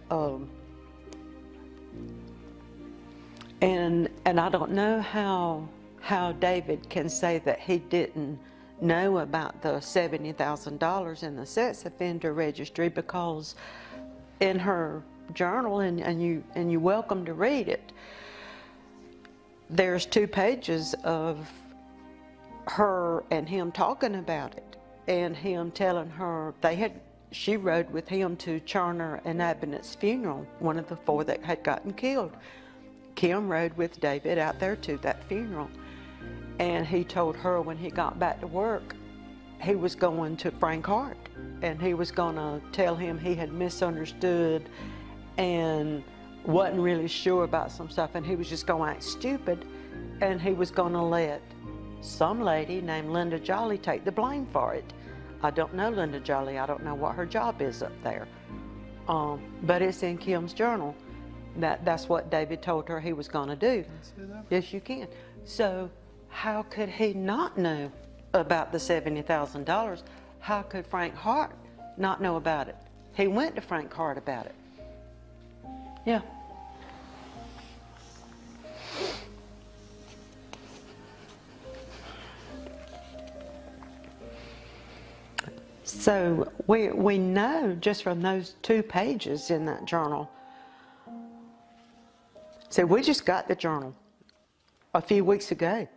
And I don't know how David can say that he didn't know about the $70,000 in the sex offender registry, because in her journal, and you're welcome to read it, there's 2 pages of her and him talking about it, and him telling her she rode with him to Charner and Abbott's funeral, one of the 4 that had gotten killed. Kim rode with David out there to that funeral, and he told her when he got back to work he was going to Frank Hart, and he was going to tell him he had misunderstood and wasn't really sure about some stuff, and he was just going to act stupid, and he was going to let some lady named Linda Jolly take the blame for it. I don't know Linda Jolly. I don't know what her job is up there. But it's in Kim's journal. That's what David told her he was going to do. Can I see that? Yes, you can. So how could he not know about the $70,000? How could Frank Hart not know about it? He went to Frank Hart about it. Yeah. So we know just from those 2 pages in that journal. So we just got the journal a few weeks ago.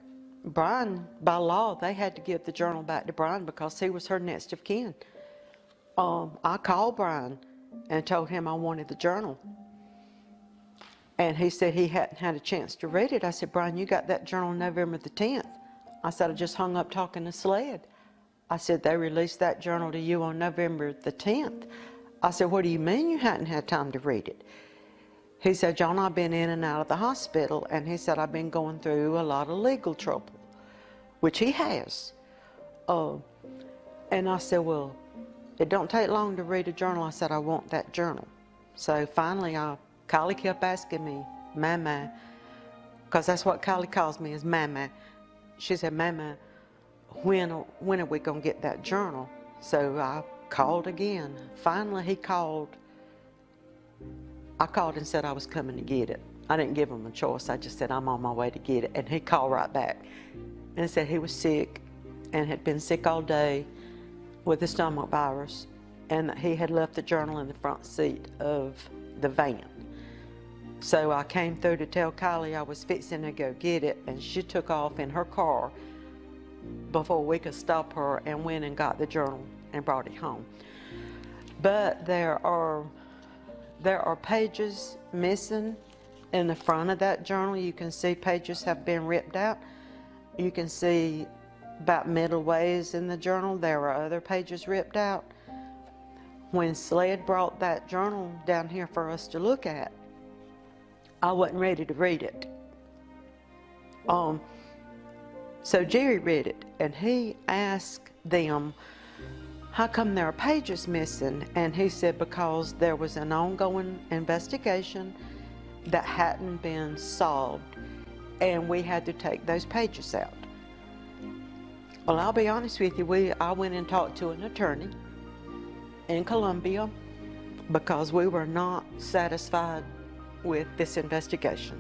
Brian, by law, they had to give the journal back to Brian because he was her next of kin. I called Brian and told him I wanted the journal. And he said he hadn't had a chance to read it. I said, "Brian, you got that journal November the 10th. I said, "I just hung up talking to Sled." I said, "They released that journal to you on November the 10th. I said, "What do you mean you hadn't had time to read it?" He said, "Joan, I've been in and out of the hospital," and he said, "I've been going through a lot of legal trouble," which he has. And I said, "Well, it don't take long to read a journal." I said, "I want that journal." So finally, Kylie kept asking me, "Mama," because that's what Kylie calls me, is Mama. She said, "Mama, when are we going to get that journal?" So I called again. Finally, he called. I called and said I was coming to get it. I didn't give him a choice. I just said I'm on my way to get it. And he called right back and said he was sick and had been sick all day with the stomach virus, and that he had left the journal in the front seat of the van. So I came through to tell Kylie I was fixing to go get it, and she took off in her car before we could stop her, and went and got the journal and brought it home. But there are pages missing in the front of that journal. You can see pages have been ripped out. You can see about middle ways in the journal there are other pages ripped out. When Sled brought that journal down here for us to look at, I wasn't ready to read it. So Jerry read it, and he asked them, how come there are pages missing? And he said because there was an ongoing investigation that hadn't been solved, and we had to take those pages out. Well, I'll be honest with you, I went and talked to an attorney in Columbia because we were not satisfied with this investigation.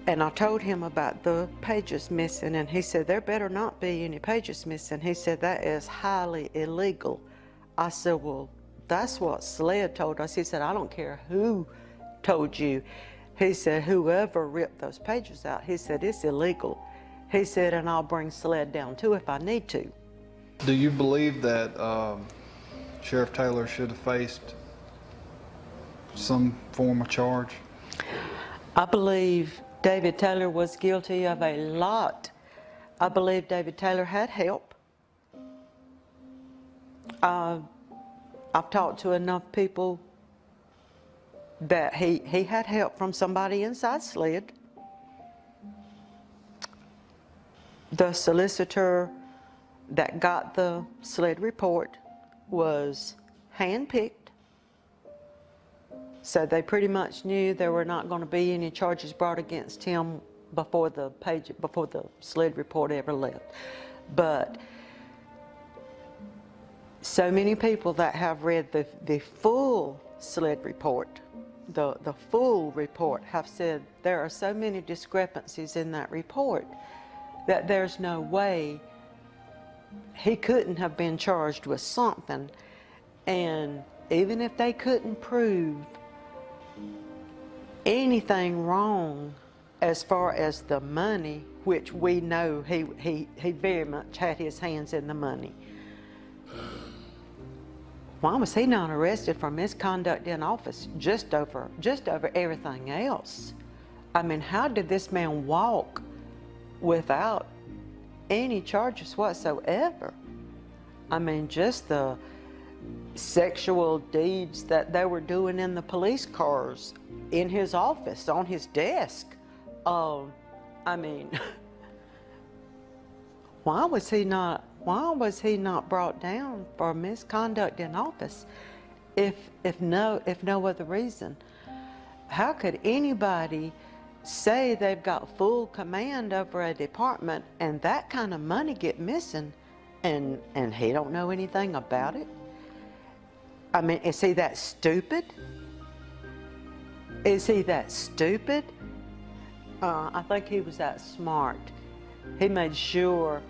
And I told him about the pages missing, and he said there better not be any pages missing. He said that is highly illegal. I said, well, that's what Sled told us. He said, I don't care who told you. He said, whoever ripped those pages out, he said, it's illegal. He said, and I'll bring Sled down too if I need to. Do you believe that Sheriff Taylor should have faced some form of charge? I believe David Taylor was guilty of a lot. I believe David Taylor had help. I've talked to enough people that he had help from somebody inside Sled. The solicitor that got the Sled report was handpicked. So they pretty much knew there were not going to be any charges brought against him before the Sled report ever left. But so many people that have read the full Sled report, the full report, have said there are so many discrepancies in that report that there's no way he couldn't have been charged with something. And even if they couldn't prove anything wrong as far as the money, which we know he very much had his hands in the money. Why was he not arrested for misconduct in office just over everything else? I mean, how did this man walk without any charges whatsoever? I mean, just the sexual deeds that they were doing in the police cars, in his office, on his desk. I mean, why was he not brought down for misconduct in office if no other reason? How could anybody say they've got full command over a department and that kind of money get missing and he don't know anything about it? I mean, is he that stupid? Is he that stupid? I think he was that smart. He made sure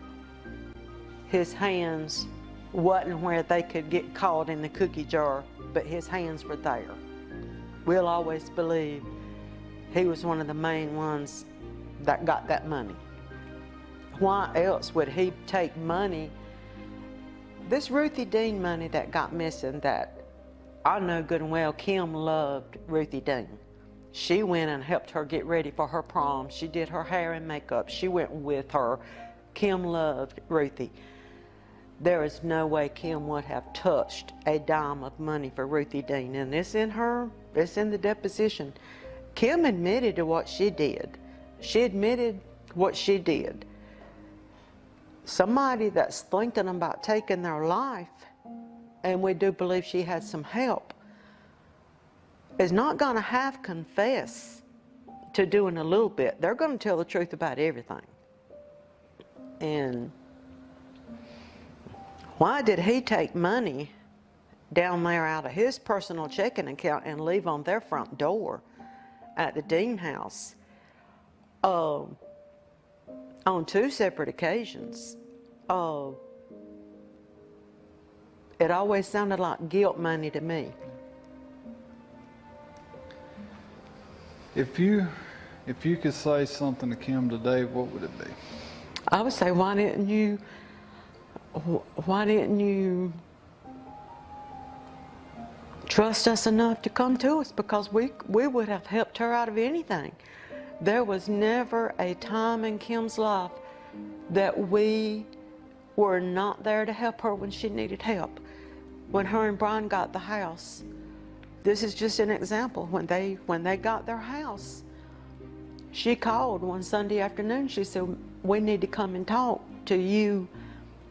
his hands wasn't where they could get caught in the cookie jar, but his hands were there. We'll always believe he was one of the main ones that got that money. Why else would he take money? This Ruthie Dean money that got missing, that I know good and well Kim loved Ruthie Dean. She went and helped her get ready for her prom. She did her hair and makeup. She went with her. Kim loved Ruthie. There is no way Kim would have touched a dime of money for Ruthie Dean. And it's in the deposition. Kim admitted to what she did. She admitted what she did. Somebody that's thinking about taking their life, and we do believe she had some help, is not going to half confess to doing a little bit. They're going to tell the truth about everything. And why did he take money down there out of his personal checking account and leave on their front door at the Dean house on 2 separate occasions? It always sounded like guilt money to me. If you could say something to Kim today, what would it be? I would say, why didn't you trust us enough to come to us? Because we would have helped her out of anything. There was never a time in Kim's life that we were not there to help her when she needed help. When her and Brian got the house, this is just an example. When they got their house, she called one Sunday afternoon. She said, we need to come and talk to you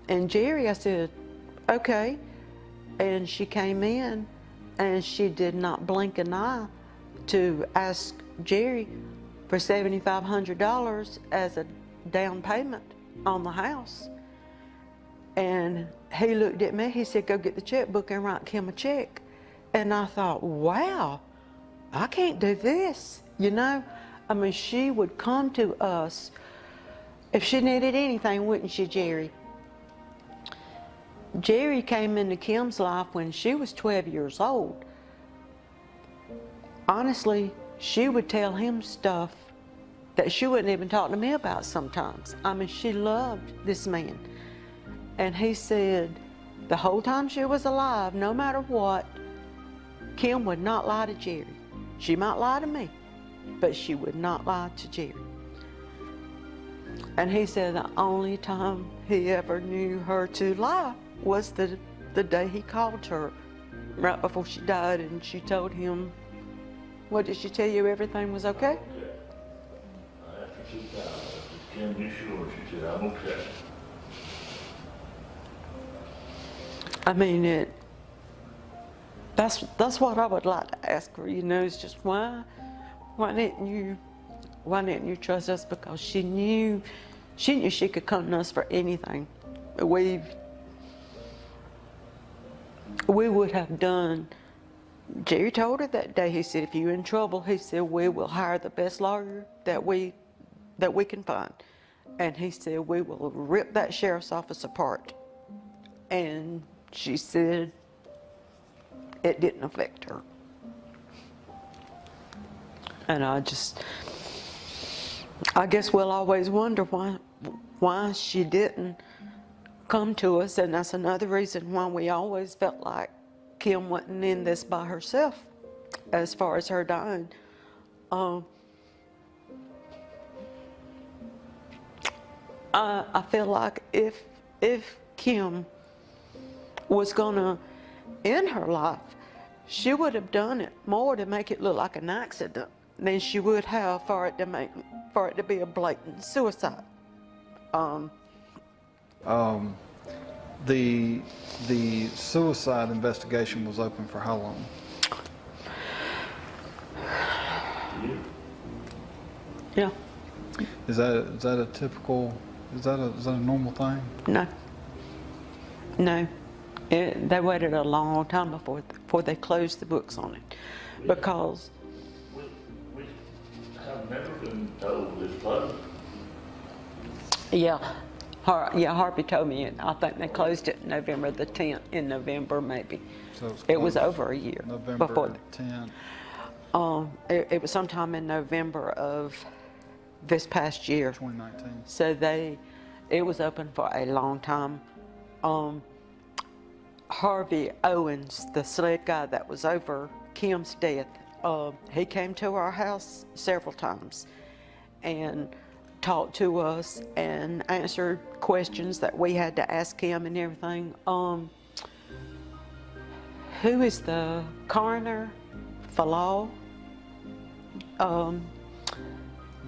and Jerry. I said, okay. And she came in and she did not blink an eye to ask Jerry for $7,500 as a down payment on the house. And he looked at me, he said, go get the checkbook and write Kim a check. And I thought, wow, I can't do this, you know? I mean, she would come to us if she needed anything, wouldn't she, Jerry? Jerry came into Kim's life when she was 12 years old. Honestly, she would tell him stuff that she wouldn't even talk to me about sometimes. I mean, she loved this man. And he said the whole time she was alive, no matter what, Kim would not lie to Jerry. She might lie to me, but she would not lie to Jerry. And he said the only time he ever knew her to lie was the day he called her right before she died, and she told him, what did she tell you, everything was okay? After she died, I said, Kim, you sure? She said, I'm okay. I mean, that's what I would like to ask her, you know, is just why didn't you trust us? Because she knew she could come to us for anything. We would have done. Jerry told her that day, he said, if you're in trouble, he said, we will hire the best lawyer that we can find. And he said, we will rip that sheriff's office apart. And she said it didn't affect her. And I guess we'll always wonder why she didn't come to us, and that's another reason why we always felt like Kim wasn't in this by herself as far as her dying. I feel like if Kim was gonna end her life, she would have done it more to make it look like an accident than she would have for it to be a blatant suicide. The suicide investigation was open for how long? Yeah. Is that a typical? Is that a normal thing? No. They waited a long time before they closed the books on it, because We have never been told this closed. Harvey told me it. I think they closed it November the 10th, in November maybe. So it was over a year November before. 10th. It was sometime in November of this past year. 2019. So it was open for a long time. Harvey Owens, the sled guy that was over Kim's death, he came to our house several times and talked to us and answered questions that we had to ask him and everything. Who is the coroner? Falau?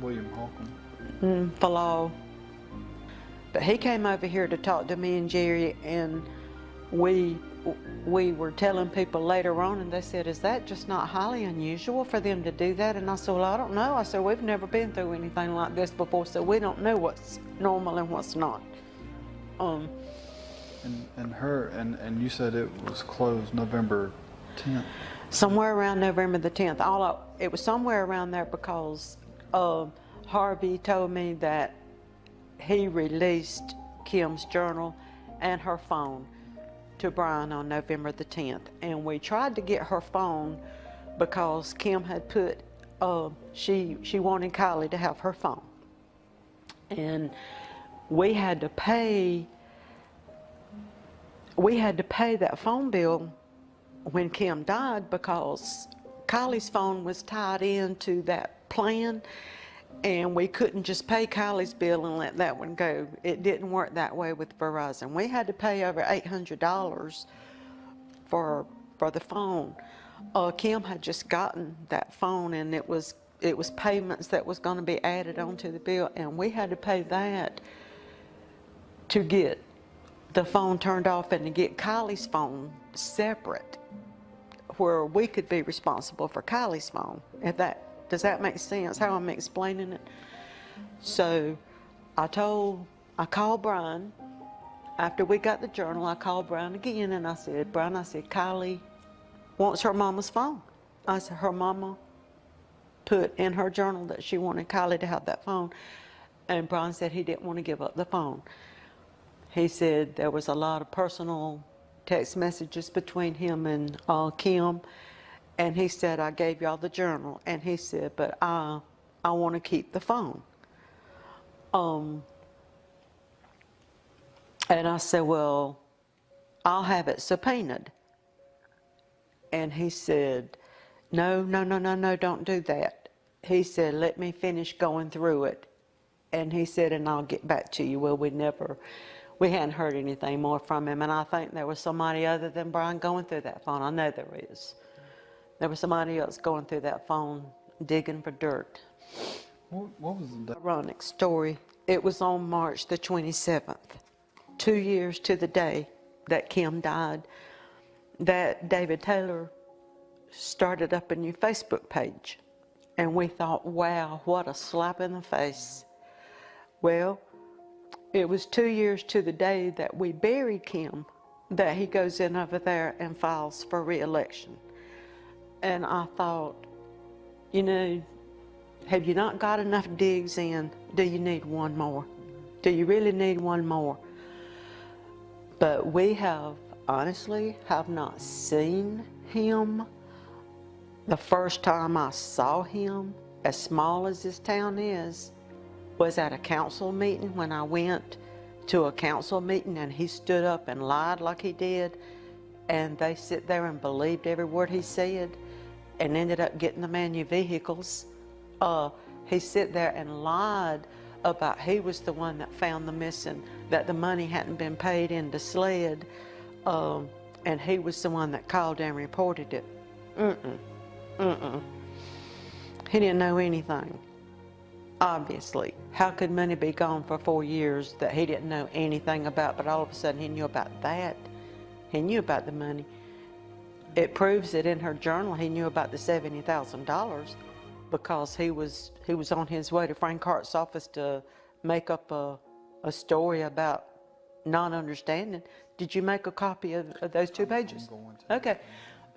William Holcomb. Falau. But he came over here to talk to me and Jerry, and we were telling people later on, and they said, is that just not highly unusual for them to do that? And I said, well, I don't know. I said, we've never been through anything like this before, so we don't know what's normal and what's not. And you said it was closed November 10th. Somewhere around November the 10th. It was somewhere around there because Harvey told me that he released Kim's journal and her phone to Brian on November the 10th. And we tried to get her phone because Kim had put, she wanted Kylie to have her phone. And we had to pay that phone bill when Kim died because Kylie's phone was tied into that plan, and we couldn't just pay Kylie's bill and let that one go. It didn't work that way with Verizon. We had to pay over $800 for the phone. Kim had just gotten that phone, and it was payments that was going to be added onto the bill, and we had to pay that to get the phone turned off and to get Kylie's phone separate, where we could be responsible for Kylie's phone. Does that make sense, how I'm explaining it? So I called Brian. After we got the journal, I called Brian again, and I said, Brian, Kylie wants her mama's phone. I said, her mama put in her journal that she wanted Kylie to have that phone. And Brian said he didn't want to give up the phone. He said there was a lot of personal text messages between him and Kim. And he said, I gave y'all the journal. And he said, but I want to keep the phone. And I said, well, I'll have it subpoenaed. And he said, no, don't do that. He said, let me finish going through it. And he said, and I'll get back to you. Well, we hadn't heard anything more from him. And I think there was somebody other than Brian going through that phone. I know there is. There was somebody else going through that phone, digging for dirt. What was the Ironic story. It was on March the 27th, 2 years to the day that Kim died, that David Taylor started up a new Facebook page. And we thought, wow, what a slap in the face. Well, it was 2 years to the day that we buried Kim that he goes in over there and files for re-election. And I thought, have you not got enough digs in? Do you need one more? Do you really need one more? But we honestly have not seen him. The first time I saw him, as small as this town is, was at a council meeting when I went to a council meeting and he stood up and lied like he did, and they sit there and believed every word he said and ended up getting the man new vehicles. He sit there and lied about he was the one that found the missing, that the money hadn't been paid into SLED, and he was the one that called and reported it. He didn't know anything. Obviously, how could money be gone for 4 years that he didn't know anything about, but all of a sudden he knew about that? He knew about the money. It proves that in her journal he knew about the $70,000 because he was on his way to Frank Hart's office to make up a story about not understanding. Did you make a copy of those 2 pages? Okay.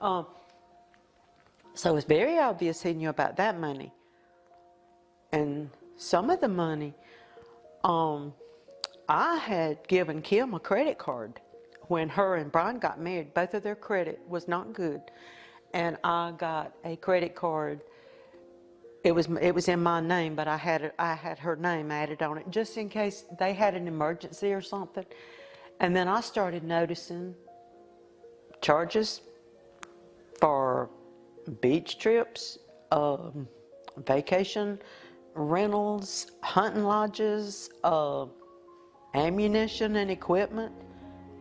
So it's very obvious he knew about that money. And some of the money, I had given Kim a credit card when her and Brian got married. Both of their credit was not good, and I got a credit card. It was in my name, but I had her name added on it just in case they had an emergency or something. And then I started noticing charges for beach trips, vacation rentals, hunting lodges, ammunition and equipment.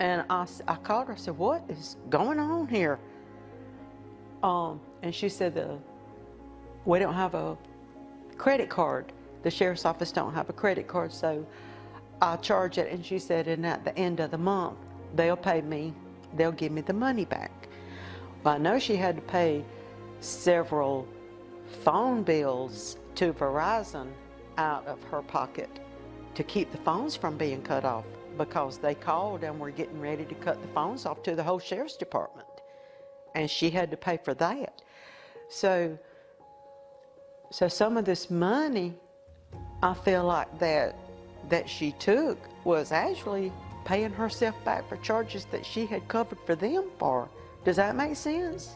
And I called her. I said, what is going on here? And she said, we don't have a credit card. The sheriff's office don't have a credit card, so I'll charge it. And she said, and at the end of the month, they'll pay me, they'll give me the money back. Well, I know she had to pay several phone bills to Verizon out of her pocket to keep the phones from being cut off. because they called and were getting ready to cut the phones off to the whole sheriff's department. And she had to pay for that. So some of this money, I feel like that she took was actually paying herself back for charges that she had covered for them for. Does that make sense?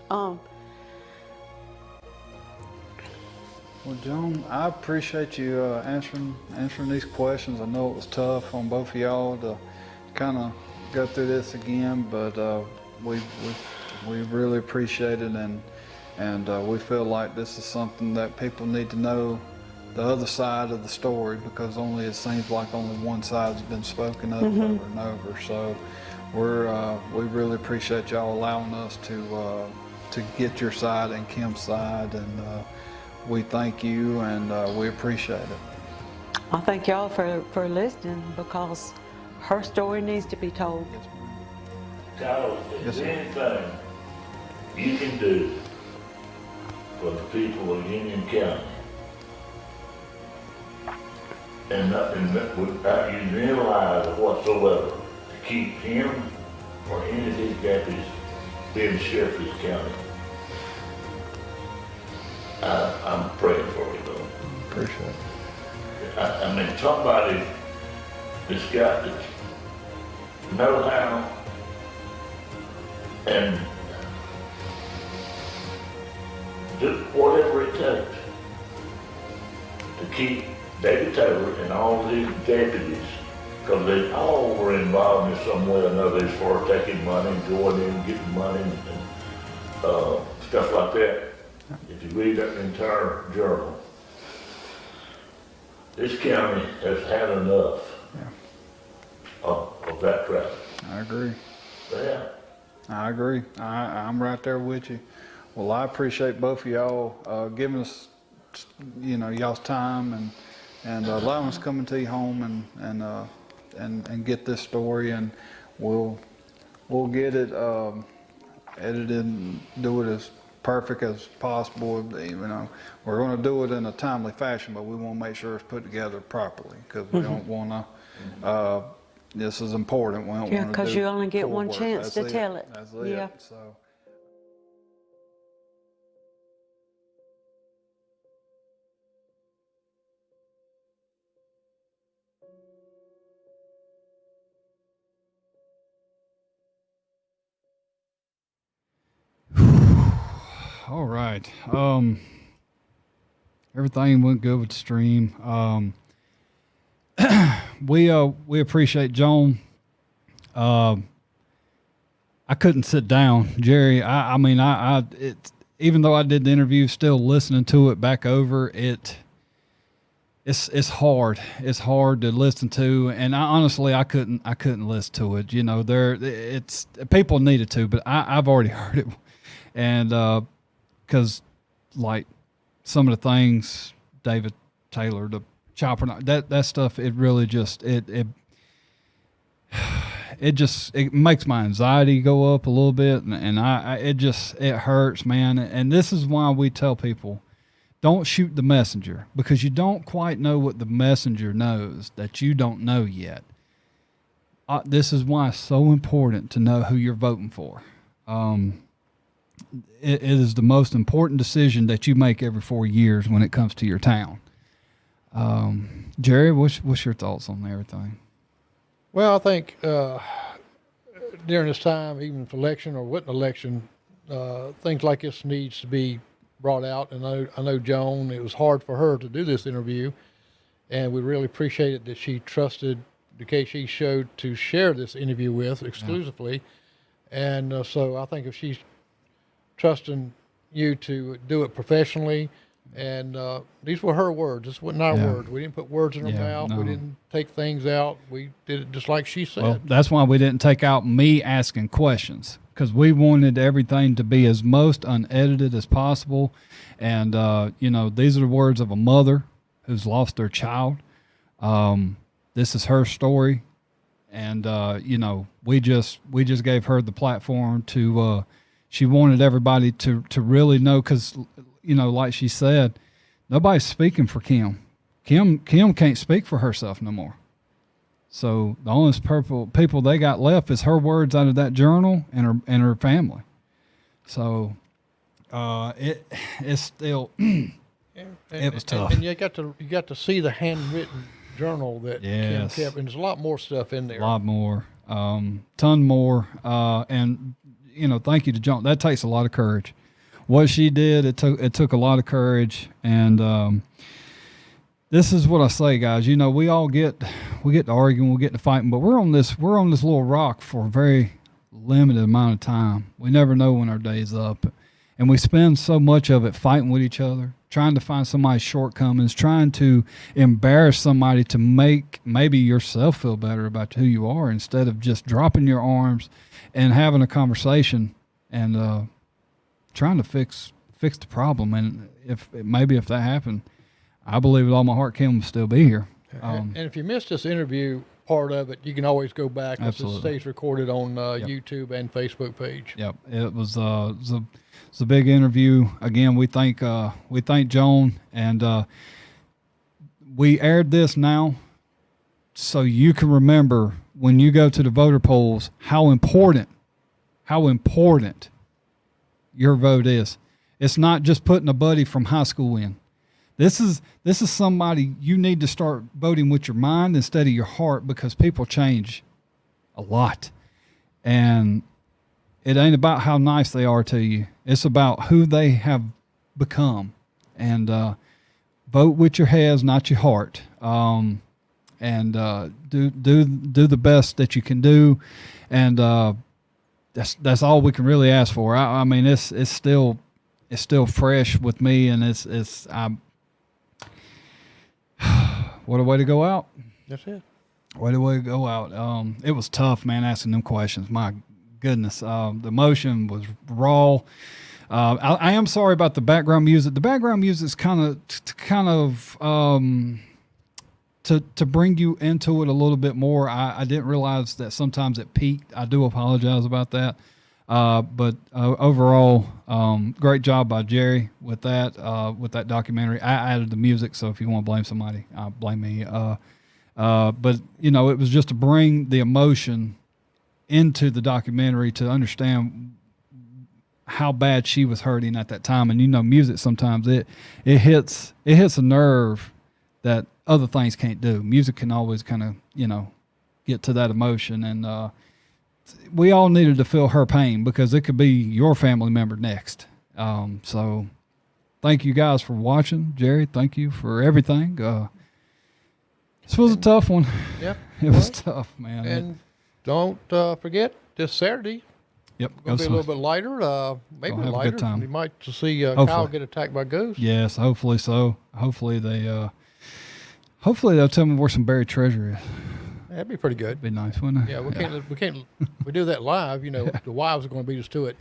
Well, Joan, I appreciate you answering these questions. I know it was tough on both of y'all to kind of go through this again, but we really appreciate it, and we feel like this is something that people need to know, the other side of the story, because it seems like only one side's been spoken of over and over. So we really appreciate y'all allowing us to get your side and Kim's side, and we thank you, and we appreciate it. I thank y'all for listening, because her story needs to be told. Tyler, is there anything you can do for the people of Union County and without using any lies whatsoever to keep him or any of these deputies being the sheriff of this county? I'm praying for you, though. Appreciate it. I mean, somebody that's got the know-how and do whatever it takes to keep David Taylor and all these deputies, because they all were involved in some way or another as far as taking money and going in and getting money and stuff like that. If you read that entire journal, this county has had enough of that crap. I agree. Yeah. I agree. I'm right there with you. Well, I appreciate both of y'all giving us, y'all's time and allowing us to come into your home and get this story, and we'll get it edited and do it as perfect as possible. We're going to do it in a timely fashion, but we want to make sure it's put together properly, because we don't want to. This is important. We don't want to because you only get one chance to tell it. That's it. Yeah. So. All right. Everything went good with the stream. We appreciate Joan. I couldn't sit down, Jerry. I mean, even though I did the interview, still listening to it back over, it's hard. It's hard to listen to, and honestly, I couldn't listen to it. It's people needed to, but I've already heard it, and because like some of the things David Taylor, the chopper, that stuff, it really just it makes my anxiety go up a little bit, and it hurts, man. And this is why we tell people, don't shoot the messenger, because you don't quite know what the messenger knows that you don't know yet. This is why it's so important to know who you're voting for. It is the most important decision that you make every 4 years when it comes to your town. Jerry, what's your thoughts on everything? Well, I think during this time, even for election or with an election, things like this needs to be brought out. And I know Joan, it was hard for her to do this interview, and we really appreciated that she trusted the case she showed to share this interview with exclusively. Yeah. And so I think if she's trusting you to do it professionally, and these were her words. This wasn't our words. We didn't put words in her mouth. No. We didn't take things out. We did it just like she said. Well, that's why we didn't take out me asking questions, because we wanted everything to be as most unedited as possible. And, these are the words of a mother who's lost their child. This is her story. And, we just gave her the platform to, she wanted everybody to really know, because, like she said, nobody's speaking for Kim. Kim can't speak for herself no more. So the only people they got left is her words out of that journal and her family. So it's still it was tough. And you got to see the handwritten journal that Kim kept, and there's a lot more stuff in there. A lot more, ton more, and thank you to Joan. That takes a lot of courage. What she did, it took a lot of courage, and this is what I say, guys. We all get to arguing, we get to fighting, but we're on this little rock for a very limited amount of time. We never know when our day's up, and we spend so much of it fighting with each other, trying to find somebody's shortcomings, trying to embarrass somebody to make maybe yourself feel better about who you are, instead of just dropping your arms and having a conversation and trying to fix the problem. And if that happened, I believe with all my heart Kim will still be here. And if you missed this interview part of it, you can always go back. Absolutely. It stays recorded on YouTube and Facebook page. Yep, it was a big interview. Again, we thank Joan, and we aired this now so you can remember when you go to the voter polls how important your vote is. It's not just putting a buddy from high school in. This is somebody you need to start voting with your mind instead of your heart, because people change a lot. And it ain't about how nice they are to you. It's about who they have become. And vote with your heads, not your heart. And do the best that you can do. And that's all we can really ask for. I mean, it's still fresh with me, and what a way to go out. That's it. What a way to go out. It was tough, man, asking them questions. My goodness. The emotion was raw. I am sorry about the background music. The background music is kind of to bring you into it a little bit more. I didn't realize that sometimes it peaked. I do apologize about that. But overall, great job by Jerry with that documentary. I added the music, so if you want to blame somebody, blame me. But it was just to bring the emotion into the documentary to understand how bad she was hurting at that time. And music sometimes it hits a nerve that other things can't do. Music can always kind of get to that emotion, and we all needed to feel her pain, because it could be your family member next. So thank you guys for watching. Jerry, thank you for everything. This was a tough one. Yep. It was tough, man. And don't forget this Saturday. Yep. Going to be a little bit lighter, maybe have a lighter. good time. You might see Kyle Hopefully. get attacked by ghosts. Yes, hopefully so. Hopefully they'll tell me where some buried treasure is. That'd be pretty good. Be nice, wouldn't it? Yeah, we can't. We do that live. The wives are going to beat us to it.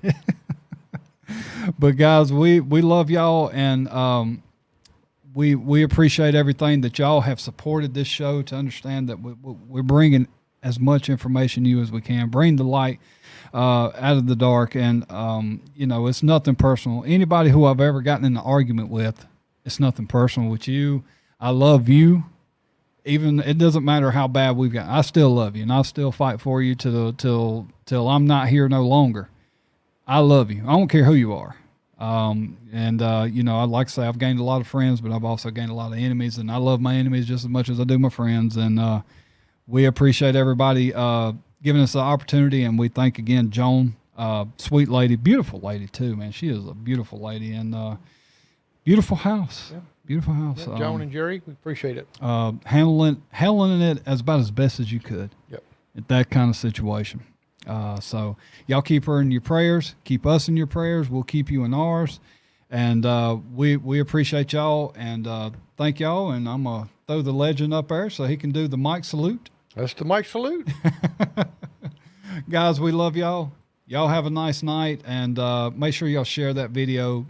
But guys, we love y'all, and we appreciate everything that y'all have supported this show. To understand that we're bringing as much information to you as we can, bring the light out of the dark, and it's nothing personal. Anybody who I've ever gotten in an argument with, it's nothing personal with you. I love you. Even it doesn't matter how bad we've got. I still love you, and I'll still fight for you till I'm not here no longer. I love you. I don't care who you are. I'd like to say I've gained a lot of friends, but I've also gained a lot of enemies, and I love my enemies just as much as I do my friends. And we appreciate everybody giving us the opportunity, and we thank again Joan, sweet lady, beautiful lady too, man. She is a beautiful lady, and beautiful house. Yeah. Beautiful house. Yeah, Joan and Jerry, we appreciate it. Handling it about as best as you could. Yep. At that kind of situation. So y'all keep her in your prayers. Keep us in your prayers. We'll keep you in ours. And we appreciate y'all, and thank y'all. And I'm going to throw the legend up there so he can do the mic salute. That's the mic salute. Guys, we love y'all. Y'all have a nice night, and make sure y'all share that video.